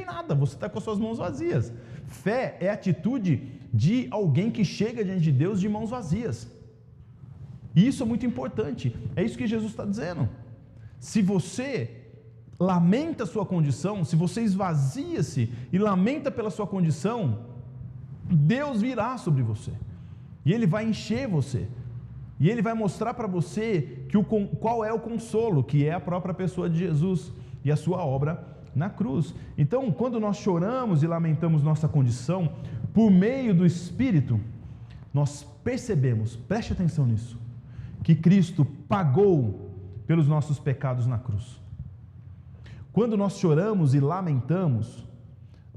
nada, você está com as suas mãos vazias. Fé é a atitude de alguém que chega diante de Deus de mãos vazias, e isso é muito importante. É isso que Jesus está dizendo. Se você lamenta a sua condição, se você esvazia-se e lamenta pela sua condição, Deus virá sobre você, e Ele vai encher você, E ele vai mostrar para você qual é o consolo, que é a própria pessoa de Jesus e a sua obra na cruz. Então, quando nós choramos e lamentamos nossa condição, por meio do Espírito, nós percebemos, preste atenção nisso, que Cristo pagou pelos nossos pecados na cruz. Quando nós choramos e lamentamos,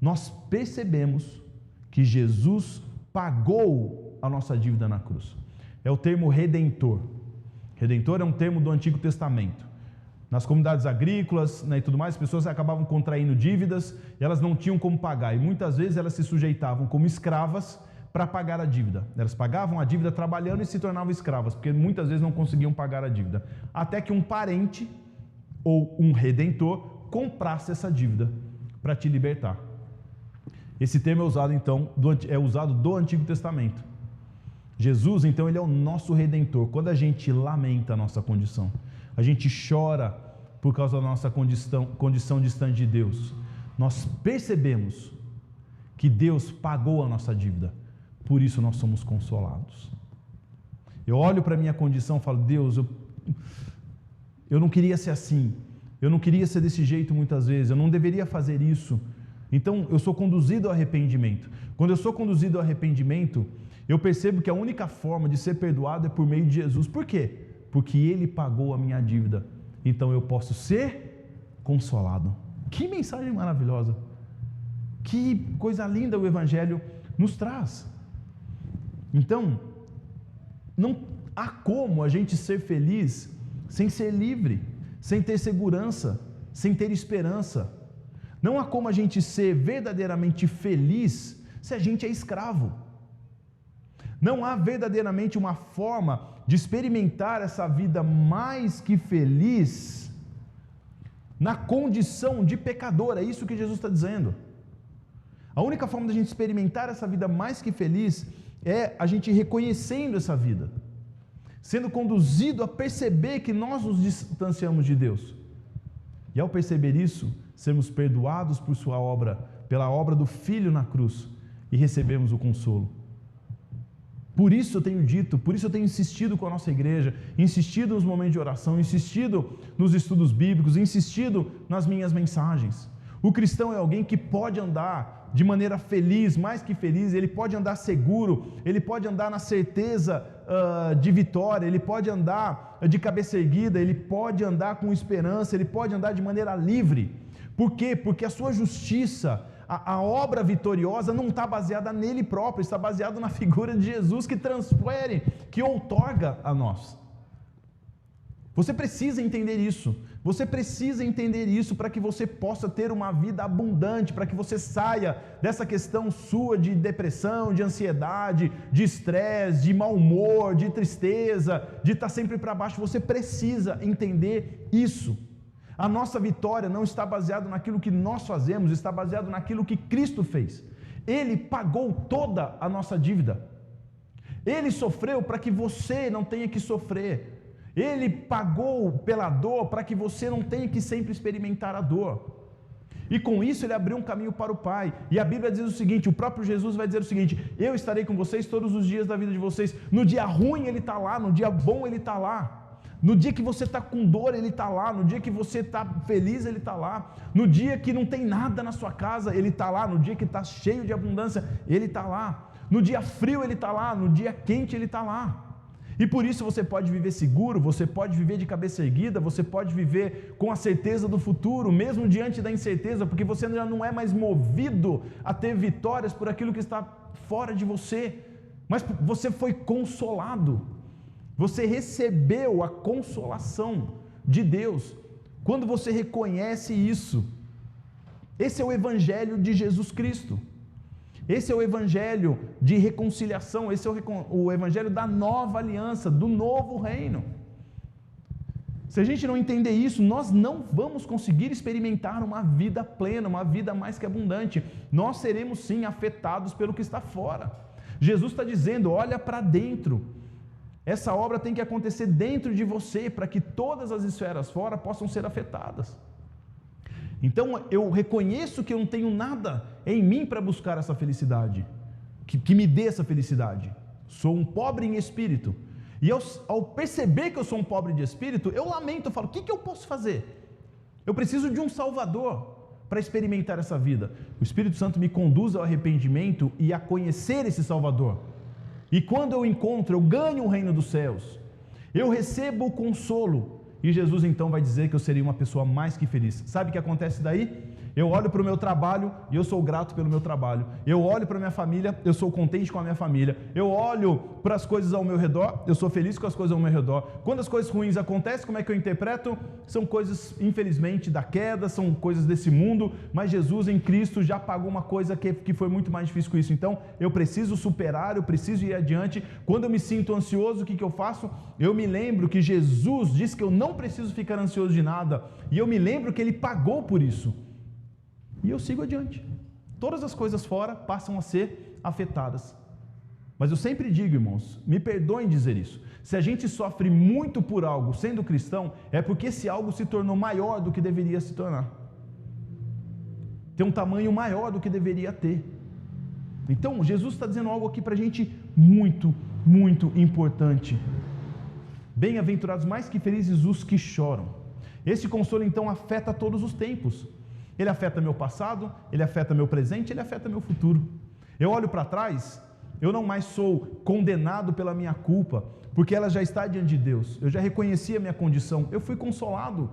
nós percebemos que Jesus pagou a nossa dívida na cruz. É o termo redentor. Redentor é um termo do Antigo Testamento. Nas comunidades agrícolas, né, e tudo mais, as pessoas acabavam contraindo dívidas e elas não tinham como pagar. E muitas vezes elas se sujeitavam como escravas para pagar a dívida. Elas pagavam a dívida trabalhando e se tornavam escravas, porque muitas vezes não conseguiam pagar a dívida. Até que um parente ou um redentor comprasse essa dívida para te libertar. Esse termo é usado então do Antigo Testamento. Jesus, então, ele é o nosso redentor. Quando a gente lamenta a nossa condição, a gente chora por causa da nossa condição distante de Deus, nós percebemos que Deus pagou a nossa dívida, por isso nós somos consolados. Eu olho para a minha condição e falo, Deus, eu não queria ser assim, eu não queria ser desse jeito muitas vezes, eu não deveria fazer isso. Então eu sou conduzido ao arrependimento. Quando eu sou conduzido ao arrependimento, eu percebo que a única forma de ser perdoado é por meio de Jesus. Por quê? Porque Ele pagou a minha dívida. Então eu posso ser consolado. Que mensagem maravilhosa! Que coisa linda o Evangelho nos traz. Então, não há como a gente ser feliz sem ser livre, sem ter segurança, sem ter esperança. Não há como a gente ser verdadeiramente feliz se a gente é escravo. Não há verdadeiramente uma forma de experimentar essa vida mais que feliz na condição de pecador. É isso que Jesus está dizendo. A única forma de a gente experimentar essa vida mais que feliz é a gente reconhecendo essa vida, sendo conduzido a perceber que nós nos distanciamos de Deus. E ao perceber isso, sermos perdoados por sua obra, pela obra do Filho na cruz, e recebemos o consolo. Por isso eu tenho dito, por isso eu tenho insistido com a nossa igreja, insistido nos momentos de oração, insistido nos estudos bíblicos, insistido nas minhas mensagens. O cristão é alguém que pode andar de maneira feliz, mais que feliz, ele pode andar seguro, ele pode andar na certeza de vitória, ele pode andar de cabeça erguida, ele pode andar com esperança, ele pode andar de maneira livre. Por quê? Porque a sua justiça, a obra vitoriosa não está baseada nele próprio, está baseada na figura de Jesus que transfere, que outorga a nós. Você precisa entender isso. Você precisa entender isso para que você possa ter uma vida abundante, para que você saia dessa questão sua de depressão, de ansiedade, de estresse, de mau humor, de tristeza, de estar sempre para baixo. Você precisa entender isso. A nossa vitória não está baseada naquilo que nós fazemos, está baseado naquilo que Cristo fez. Ele pagou toda a nossa dívida. Ele sofreu para que você não tenha que sofrer. Ele pagou pela dor para que você não tenha que sempre experimentar a dor. E com isso ele abriu um caminho para o Pai. E a Bíblia diz o seguinte, o próprio Jesus vai dizer o seguinte: eu estarei com vocês todos os dias da vida de vocês. No dia ruim ele está lá, no dia bom ele está lá. No dia que você está com dor, Ele está lá. No dia que você está feliz, Ele está lá. No dia que não tem nada na sua casa, Ele está lá. No dia que está cheio de abundância, Ele está lá. No dia frio, Ele está lá. No dia quente, Ele está lá. E por isso você pode viver seguro, você pode viver de cabeça erguida, você pode viver com a certeza do futuro, mesmo diante da incerteza, porque você já não é mais movido a ter vitórias por aquilo que está fora de você, mas você foi consolado. Você recebeu a consolação de Deus quando você reconhece isso. Esse é o Evangelho de Jesus Cristo. Esse é o Evangelho de reconciliação. Esse é o Evangelho da nova aliança, do novo reino. Se a gente não entender isso, nós não vamos conseguir experimentar uma vida plena, uma vida mais que abundante. Nós seremos sim afetados pelo que está fora. Jesus está dizendo: olha para dentro. Essa obra tem que acontecer dentro de você, para que todas as esferas fora possam ser afetadas. Então eu reconheço que eu não tenho nada em mim para buscar essa felicidade, que me dê essa felicidade. Sou um pobre em espírito. E ao perceber que eu sou um pobre de espírito, eu lamento, eu falo, o que eu posso fazer? Eu preciso de um Salvador para experimentar essa vida. O Espírito Santo me conduz ao arrependimento e a conhecer esse Salvador. E quando eu encontro, eu ganho o reino dos céus. Eu recebo o consolo. E Jesus então vai dizer que eu seria uma pessoa mais que feliz. Sabe o que acontece daí? Eu olho para o meu trabalho e eu sou grato pelo meu trabalho. Eu olho para a minha família, eu sou contente com a minha família. Eu olho para as coisas ao meu redor, eu sou feliz com as coisas ao meu redor. Quando as coisas ruins acontecem, como é que eu interpreto? São coisas, infelizmente, da queda, são coisas desse mundo, mas Jesus em Cristo já pagou uma coisa que foi muito mais difícil que isso. Então, eu preciso superar, eu preciso ir adiante. Quando eu me sinto ansioso, o que eu faço? Eu me lembro que Jesus disse que eu não preciso ficar ansioso de nada. E eu me lembro que Ele pagou por isso. E eu sigo adiante. Todas as coisas fora passam a ser afetadas. Mas eu sempre digo, irmãos, me perdoem dizer isso. Se a gente sofre muito por algo sendo cristão, é porque esse algo se tornou maior do que deveria se tornar. Tem um tamanho maior do que deveria ter. Então, Jesus está dizendo algo aqui para a gente muito, muito importante. Bem-aventurados, mais que felizes os que choram. Esse consolo, então, afeta todos os tempos. Ele afeta meu passado, ele afeta meu presente, ele afeta meu futuro. Eu olho para trás, eu não mais sou condenado pela minha culpa, porque ela já está diante de Deus. Eu já reconheci a minha condição, eu fui consolado.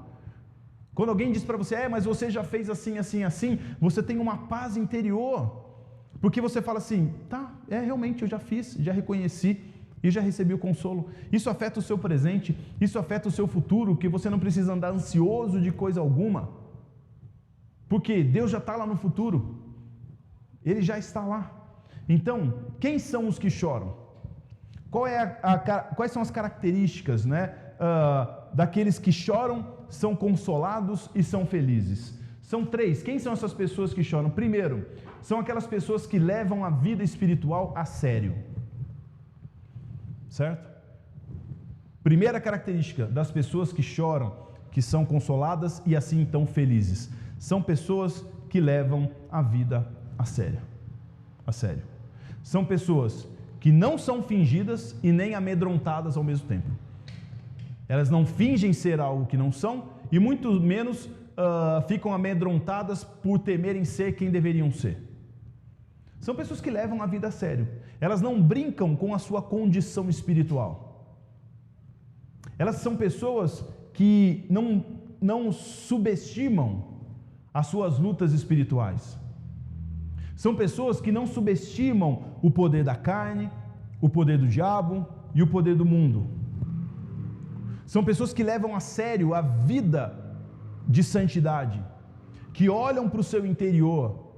Quando alguém diz para você, mas você já fez assim, assim, assim, você tem uma paz interior, porque você fala assim, realmente eu já fiz, já reconheci e já recebi o consolo. Isso afeta o seu presente, isso afeta o seu futuro, que você não precisa andar ansioso de coisa alguma. Porque Deus já está lá no futuro, Ele já está lá. Então, quem são os que choram? Quais são as características, daqueles que choram, são consolados e são felizes? São 3. Quem são essas pessoas que choram? Primeiro, são aquelas pessoas que levam a vida espiritual a sério. Certo? Primeira característica das pessoas que choram, que são consoladas e assim então felizes. São pessoas que levam a vida a sério. A sério. São pessoas que não são fingidas e nem amedrontadas ao mesmo tempo. Elas não fingem ser algo que não são e muito menos ficam amedrontadas por temerem ser quem deveriam ser. São pessoas que levam a vida a sério. Elas não brincam com a sua condição espiritual. Elas são pessoas que não subestimam as suas lutas espirituais. São pessoas que não subestimam o poder da carne, o poder do diabo e o poder do mundo. São pessoas que levam a sério a vida de santidade, que olham para o seu interior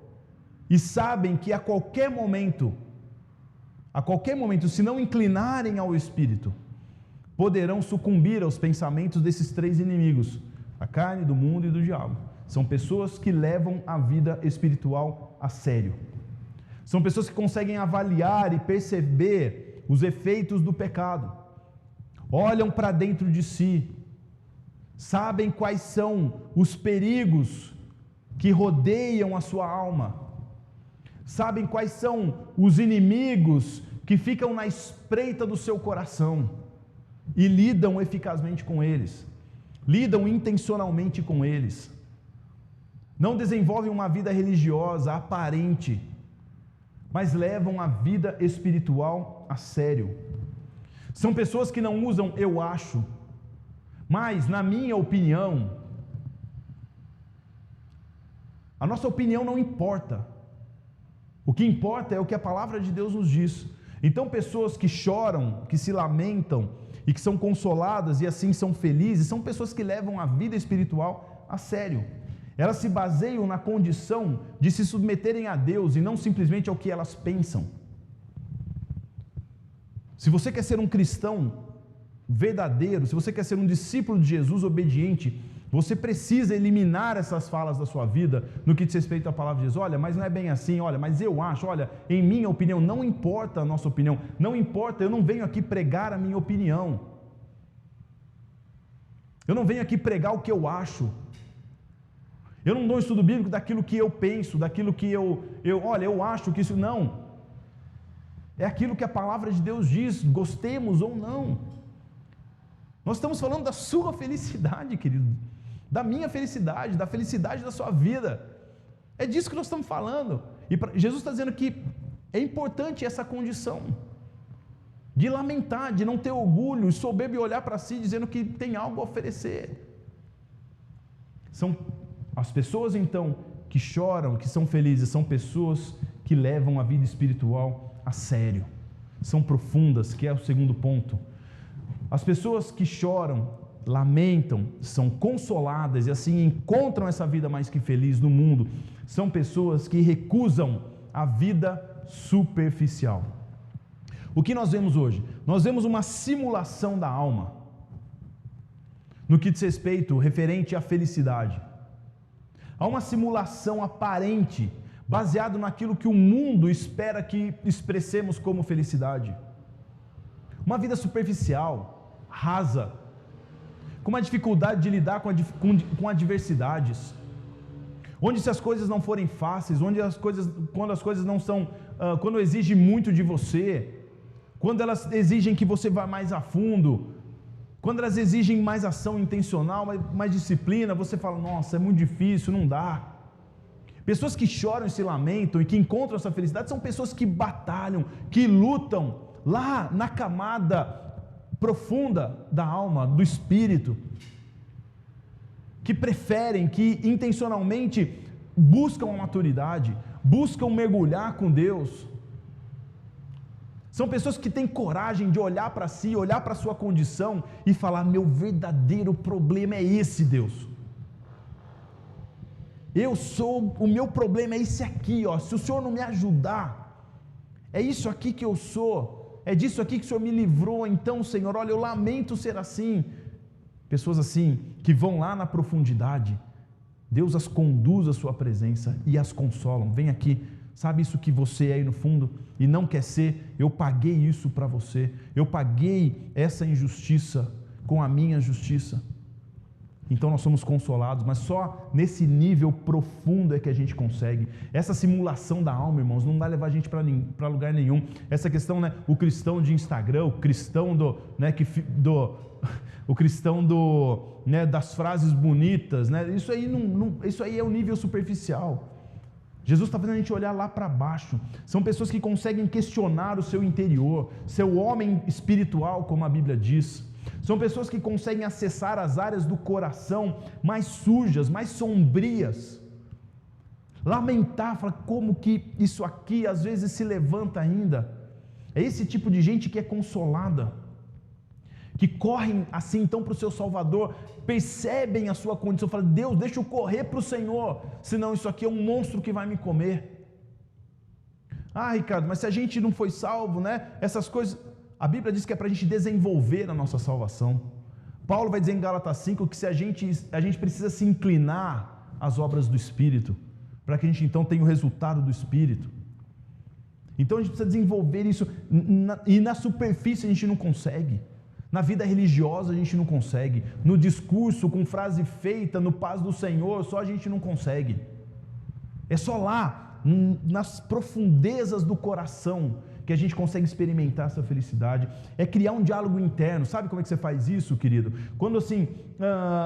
e sabem que a qualquer momento, se não inclinarem ao Espírito, poderão sucumbir aos pensamentos desses 3 inimigos, a carne, do mundo e do diabo. São pessoas que levam a vida espiritual a sério. São pessoas que conseguem avaliar e perceber os efeitos do pecado. Olham para dentro de si. Sabem quais são os perigos que rodeiam a sua alma. Sabem quais são os inimigos que ficam na espreita do seu coração. E lidam eficazmente com eles. Lidam intencionalmente com eles. Não desenvolvem uma vida religiosa aparente, mas levam a vida espiritual a sério. São pessoas que não usam eu acho, mas na minha opinião. A nossa opinião não importa. O que importa é o que a palavra de Deus nos diz. Então pessoas que choram, que se lamentam e que são consoladas e assim são felizes, são pessoas que levam a vida espiritual a sério. Elas se baseiam na condição de se submeterem a Deus e não simplesmente ao que elas pensam. Se você quer ser um cristão verdadeiro, se você quer ser um discípulo de Jesus obediente, você precisa eliminar essas falas da sua vida no que diz respeito à palavra de Jesus. Olha, mas não é bem assim, olha, mas eu acho, olha, em minha opinião, não importa a nossa opinião, não importa, eu não venho aqui pregar a minha opinião. Eu não venho aqui pregar o que eu acho. Eu não dou estudo bíblico daquilo que eu penso, daquilo que eu acho que isso, não. É aquilo que a palavra de Deus diz, gostemos ou não. Nós estamos falando da sua felicidade, querido, da minha felicidade, da felicidade da sua vida. É disso que nós estamos falando. E Jesus está dizendo que é importante essa condição de lamentar, de não ter orgulho, soberbo e olhar para si dizendo que tem algo a oferecer. São as pessoas então que choram, que são felizes, são pessoas que levam a vida espiritual a sério, são profundas, que é o segundo ponto. As pessoas que choram, lamentam, são consoladas e assim encontram essa vida mais que feliz no mundo, são pessoas que recusam a vida superficial. O que nós vemos hoje? Nós vemos uma simulação da alma, no que diz respeito referente à felicidade. Há uma simulação aparente, baseado naquilo que o mundo espera que expressemos como felicidade. Uma vida superficial, rasa, com uma dificuldade de lidar com adversidades, onde se as coisas não forem fáceis, quando as coisas não são, quando exigem muito de você, quando elas exigem que você vá mais a fundo, quando elas exigem mais ação intencional, mais disciplina, você fala, nossa, é muito difícil, não dá. Pessoas que choram e se lamentam e que encontram essa felicidade são pessoas que batalham, que lutam lá na camada profunda da alma, do espírito, que preferem, que intencionalmente buscam a maturidade, buscam mergulhar com Deus. São pessoas que têm coragem de olhar para si, olhar para a sua condição e falar, meu verdadeiro problema é esse, Deus. O meu problema é esse aqui, ó. Se o Senhor não me ajudar, é isso aqui que eu sou, é disso aqui que o Senhor me livrou, então, Senhor, olha, eu lamento ser assim. Pessoas assim, que vão lá na profundidade, Deus as conduz à sua presença e as consolam. Vem aqui, sabe isso que você é aí no fundo e não quer ser? Eu paguei isso para você, eu paguei essa injustiça com a minha justiça. Então nós somos consolados, mas só nesse nível profundo é que a gente consegue. Essa simulação da alma, irmãos, não vai levar a gente para lugar nenhum. Essa questão, né, o cristão de Instagram, o cristão das frases bonitas, né, isso aí é o nível superficial. Jesus está fazendo a gente olhar lá para baixo. São pessoas que conseguem questionar o seu interior, seu homem espiritual, como a Bíblia diz. São pessoas que conseguem acessar as áreas do coração mais sujas, mais sombrias. Lamentar, falar como que isso aqui às vezes se levanta ainda. É esse tipo de gente que é consolada, que correm assim então para o seu Salvador, percebem a sua condição, falam, Deus, deixa eu correr para o Senhor, senão isso aqui é um monstro que vai me comer. Ah, Ricardo, mas se a gente não foi salvo, né? Essas coisas, a Bíblia diz que é para a gente desenvolver a nossa salvação. Paulo vai dizer em Gálatas 5 que a gente precisa se inclinar às obras do Espírito, para que a gente então tenha o resultado do Espírito. Então a gente precisa desenvolver isso, e na superfície a gente não consegue. Na vida religiosa a gente não consegue, no discurso com frase feita, no paz do Senhor, só a gente não consegue. É só lá, nas profundezas do coração, que a gente consegue experimentar essa felicidade. É criar um diálogo interno. Sabe como é que você faz isso, querido? Quando assim,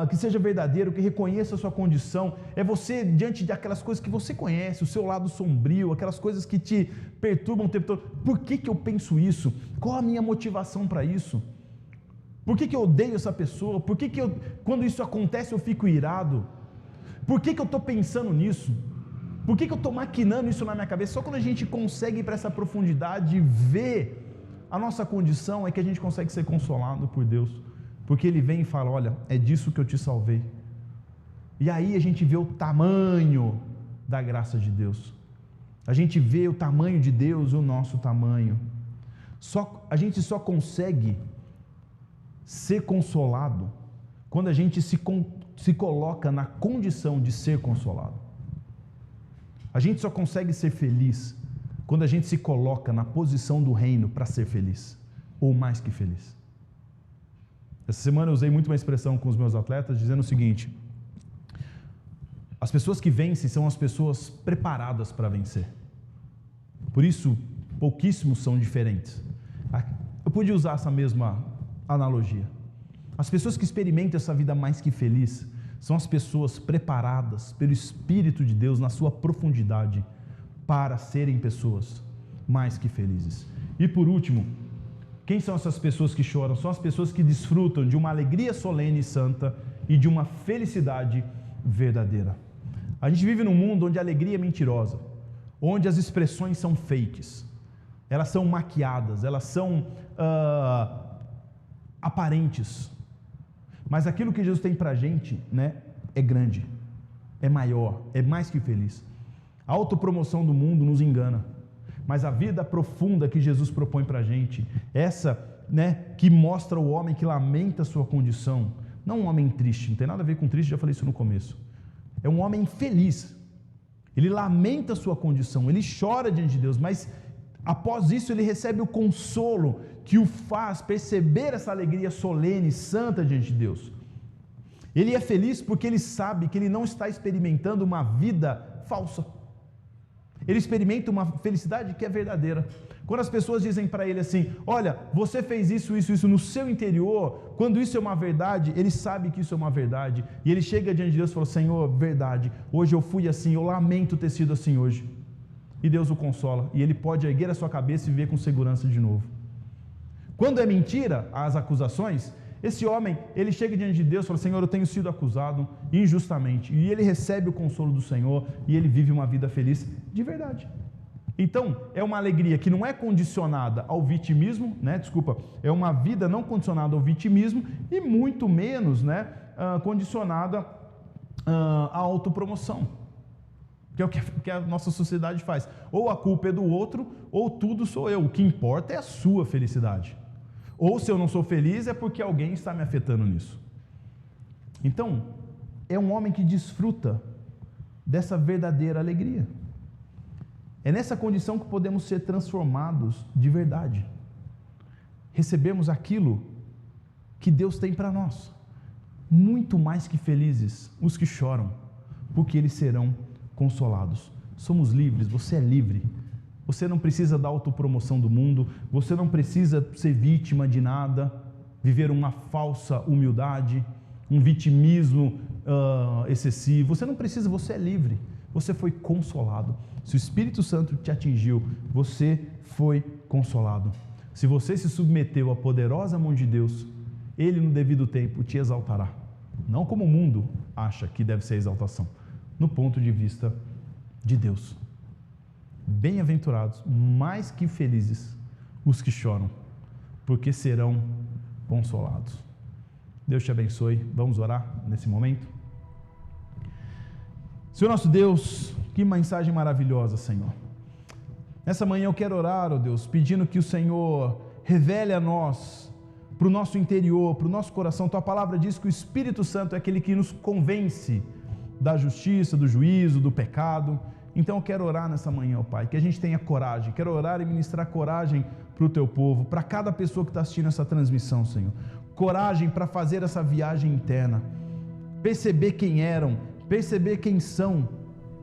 que seja verdadeiro, que reconheça a sua condição, é você diante daquelas coisas que você conhece, o seu lado sombrio, aquelas coisas que te perturbam o tempo todo. Por que eu penso isso? Qual a minha motivação para isso? Por que eu odeio essa pessoa? Por que quando isso acontece, eu fico irado? Por que eu estou pensando nisso? Por que eu estou maquinando isso na minha cabeça? Só quando a gente consegue ir para essa profundidade e ver a nossa condição, é que a gente consegue ser consolado por Deus. Porque Ele vem e fala, olha, é disso que eu te salvei. E aí a gente vê o tamanho da graça de Deus. A gente vê o tamanho de Deus, o nosso tamanho. A gente só consegue ser consolado quando a gente se coloca na condição de ser consolado. A gente só consegue ser feliz quando a gente se coloca na posição do reino para ser feliz, ou mais que feliz. Essa semana eu usei muito uma expressão com os meus atletas, dizendo o seguinte: as pessoas que vencem são as pessoas preparadas para vencer. Por isso, pouquíssimos são diferentes. Eu podia usar essa mesma analogia. As pessoas que experimentam essa vida mais que feliz são as pessoas preparadas pelo Espírito de Deus na sua profundidade para serem pessoas mais que felizes. E por último, quem são essas pessoas que choram? São as pessoas que desfrutam de uma alegria solene e santa e de uma felicidade verdadeira. A gente vive num mundo onde a alegria é mentirosa, onde as expressões são fakes, elas são maquiadas, elas são aparentes. Mas aquilo que Jesus tem para a gente, né, é grande, é maior, é mais que feliz. A autopromoção do mundo nos engana, mas a vida profunda que Jesus propõe para a gente, essa, né, que mostra o homem que lamenta a sua condição, não um homem triste, não tem nada a ver com triste, já falei isso no começo, é um homem feliz, ele lamenta a sua condição, ele chora diante de Deus, mas após isso ele recebe o consolo que o faz perceber essa alegria solene, santa diante de Deus. Ele é feliz porque ele sabe que ele não está experimentando uma vida falsa. Ele experimenta uma felicidade que é verdadeira. Quando as pessoas dizem para ele assim, olha, você fez isso no seu interior, quando isso é uma verdade, ele sabe que isso é uma verdade, e ele chega diante de Deus e fala, Senhor, verdade, hoje eu fui assim, eu lamento ter sido assim hoje. E Deus o consola, e ele pode erguer a sua cabeça e viver com segurança de novo. Quando é mentira as acusações, esse homem, ele chega diante de Deus e fala, Senhor, eu tenho sido acusado injustamente, e ele recebe o consolo do Senhor, e ele vive uma vida feliz de verdade. Então, é uma alegria que não é condicionada ao vitimismo, né? É uma vida não condicionada ao vitimismo, e muito menos, né, condicionada à autopromoção, que é o que a nossa sociedade faz. Ou a culpa é do outro, ou tudo sou eu, o que importa é a sua felicidade. Ou se eu não sou feliz é porque alguém está me afetando nisso. Então, é um homem que desfruta dessa verdadeira alegria. É nessa condição que podemos ser transformados de verdade. Recebemos aquilo que Deus tem para nós. Muito mais que felizes os que choram, porque eles serão consolados. Somos livres, você é livre. Você não precisa da autopromoção do mundo, você não precisa ser vítima de nada, viver uma falsa humildade, um vitimismo excessivo. Você não precisa, você é livre, você foi consolado. Se o Espírito Santo te atingiu, você foi consolado. Se você se submeteu à poderosa mão de Deus, Ele no devido tempo te exaltará. Não como o mundo acha que deve ser a exaltação, no ponto de vista de Deus. Bem-aventurados, mais que felizes, os que choram, porque serão consolados. Deus te abençoe. Vamos orar nesse momento? Senhor nosso Deus, que mensagem maravilhosa, Senhor. Nessa manhã eu quero orar, ó Deus, pedindo que o Senhor revele a nós, para o nosso interior, para o nosso coração. Tua palavra diz que o Espírito Santo é aquele que nos convence da justiça, do juízo, do pecado. Então eu quero orar nessa manhã, ó Pai, que a gente tenha coragem. Quero orar e ministrar coragem para o Teu povo, para cada pessoa que está assistindo essa transmissão, Senhor. Coragem para fazer essa viagem interna, perceber quem eram, perceber quem são,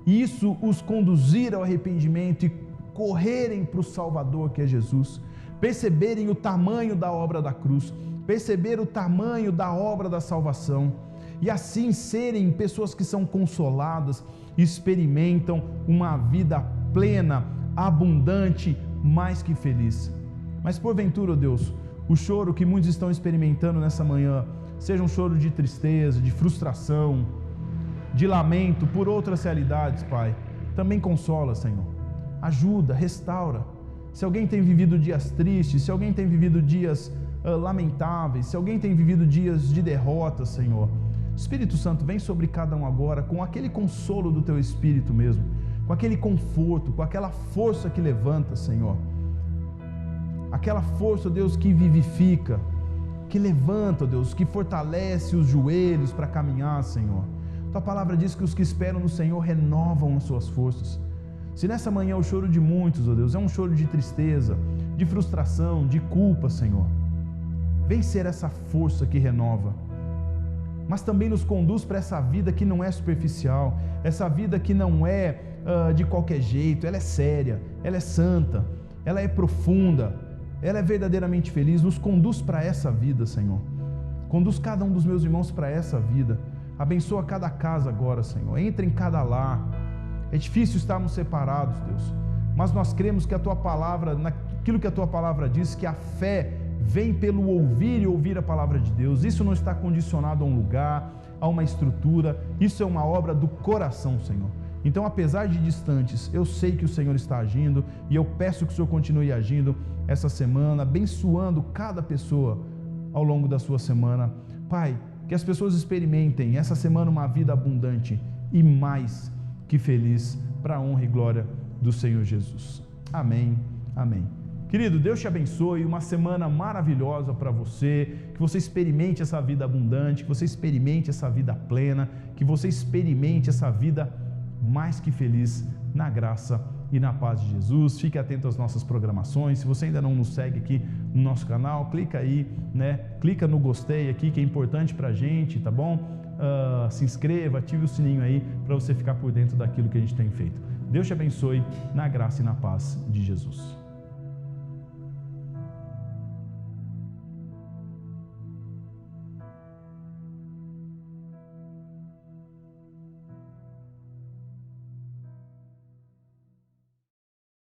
e isso os conduzir ao arrependimento e correrem para o Salvador que é Jesus, perceberem o tamanho da obra da cruz, perceber o tamanho da obra da salvação, e assim serem pessoas que são consoladas, experimentam uma vida plena, abundante, mais que feliz. Mas porventura, ó Deus, o choro que muitos estão experimentando nessa manhã, seja um choro de tristeza, de frustração, de lamento por outras realidades, Pai, também consola, Senhor. Ajuda, restaura. Se alguém tem vivido dias tristes, se alguém tem vivido dias lamentáveis, se alguém tem vivido dias de derrota, Senhor, Espírito Santo, vem sobre cada um agora com aquele consolo do Teu Espírito mesmo, com aquele conforto, com aquela força que levanta, Senhor. Aquela força, Deus, que vivifica, que levanta, Deus, que fortalece os joelhos para caminhar, Senhor. Tua palavra diz que os que esperam no Senhor renovam as suas forças. Se nessa manhã o choro de muitos, ó Deus, é um choro de tristeza, de frustração, de culpa, Senhor, vem ser essa força que renova, mas também nos conduz para essa vida que não é superficial, essa vida que não é de qualquer jeito, ela é séria, ela é santa, ela é profunda, ela é verdadeiramente feliz. Nos conduz para essa vida, Senhor. Conduz cada um dos meus irmãos para essa vida. Abençoa cada casa agora, Senhor. Entra em cada lar. É difícil estarmos separados, Deus, mas nós cremos que a Tua palavra, naquilo que a Tua palavra diz, que a fé vem pelo ouvir e ouvir a palavra de Deus. Isso não está condicionado a um lugar, a uma estrutura. Isso é uma obra do coração, Senhor. Então, apesar de distantes, eu sei que o Senhor está agindo e eu peço que o Senhor continue agindo essa semana, abençoando cada pessoa ao longo da sua semana. Pai, que as pessoas experimentem essa semana uma vida abundante e mais que feliz, para a honra e glória do Senhor Jesus. Amém, amém. Querido, Deus te abençoe, uma semana maravilhosa para você, que você experimente essa vida abundante, que você experimente essa vida plena, que você experimente essa vida mais que feliz na graça e na paz de Jesus. Fique atento às nossas programações. Se você ainda não nos segue aqui no nosso canal, clica aí, clica no gostei aqui, que é importante para a gente, tá bom? Se inscreva, ative o sininho aí para você ficar por dentro daquilo que a gente tem feito. Deus te abençoe na graça e na paz de Jesus.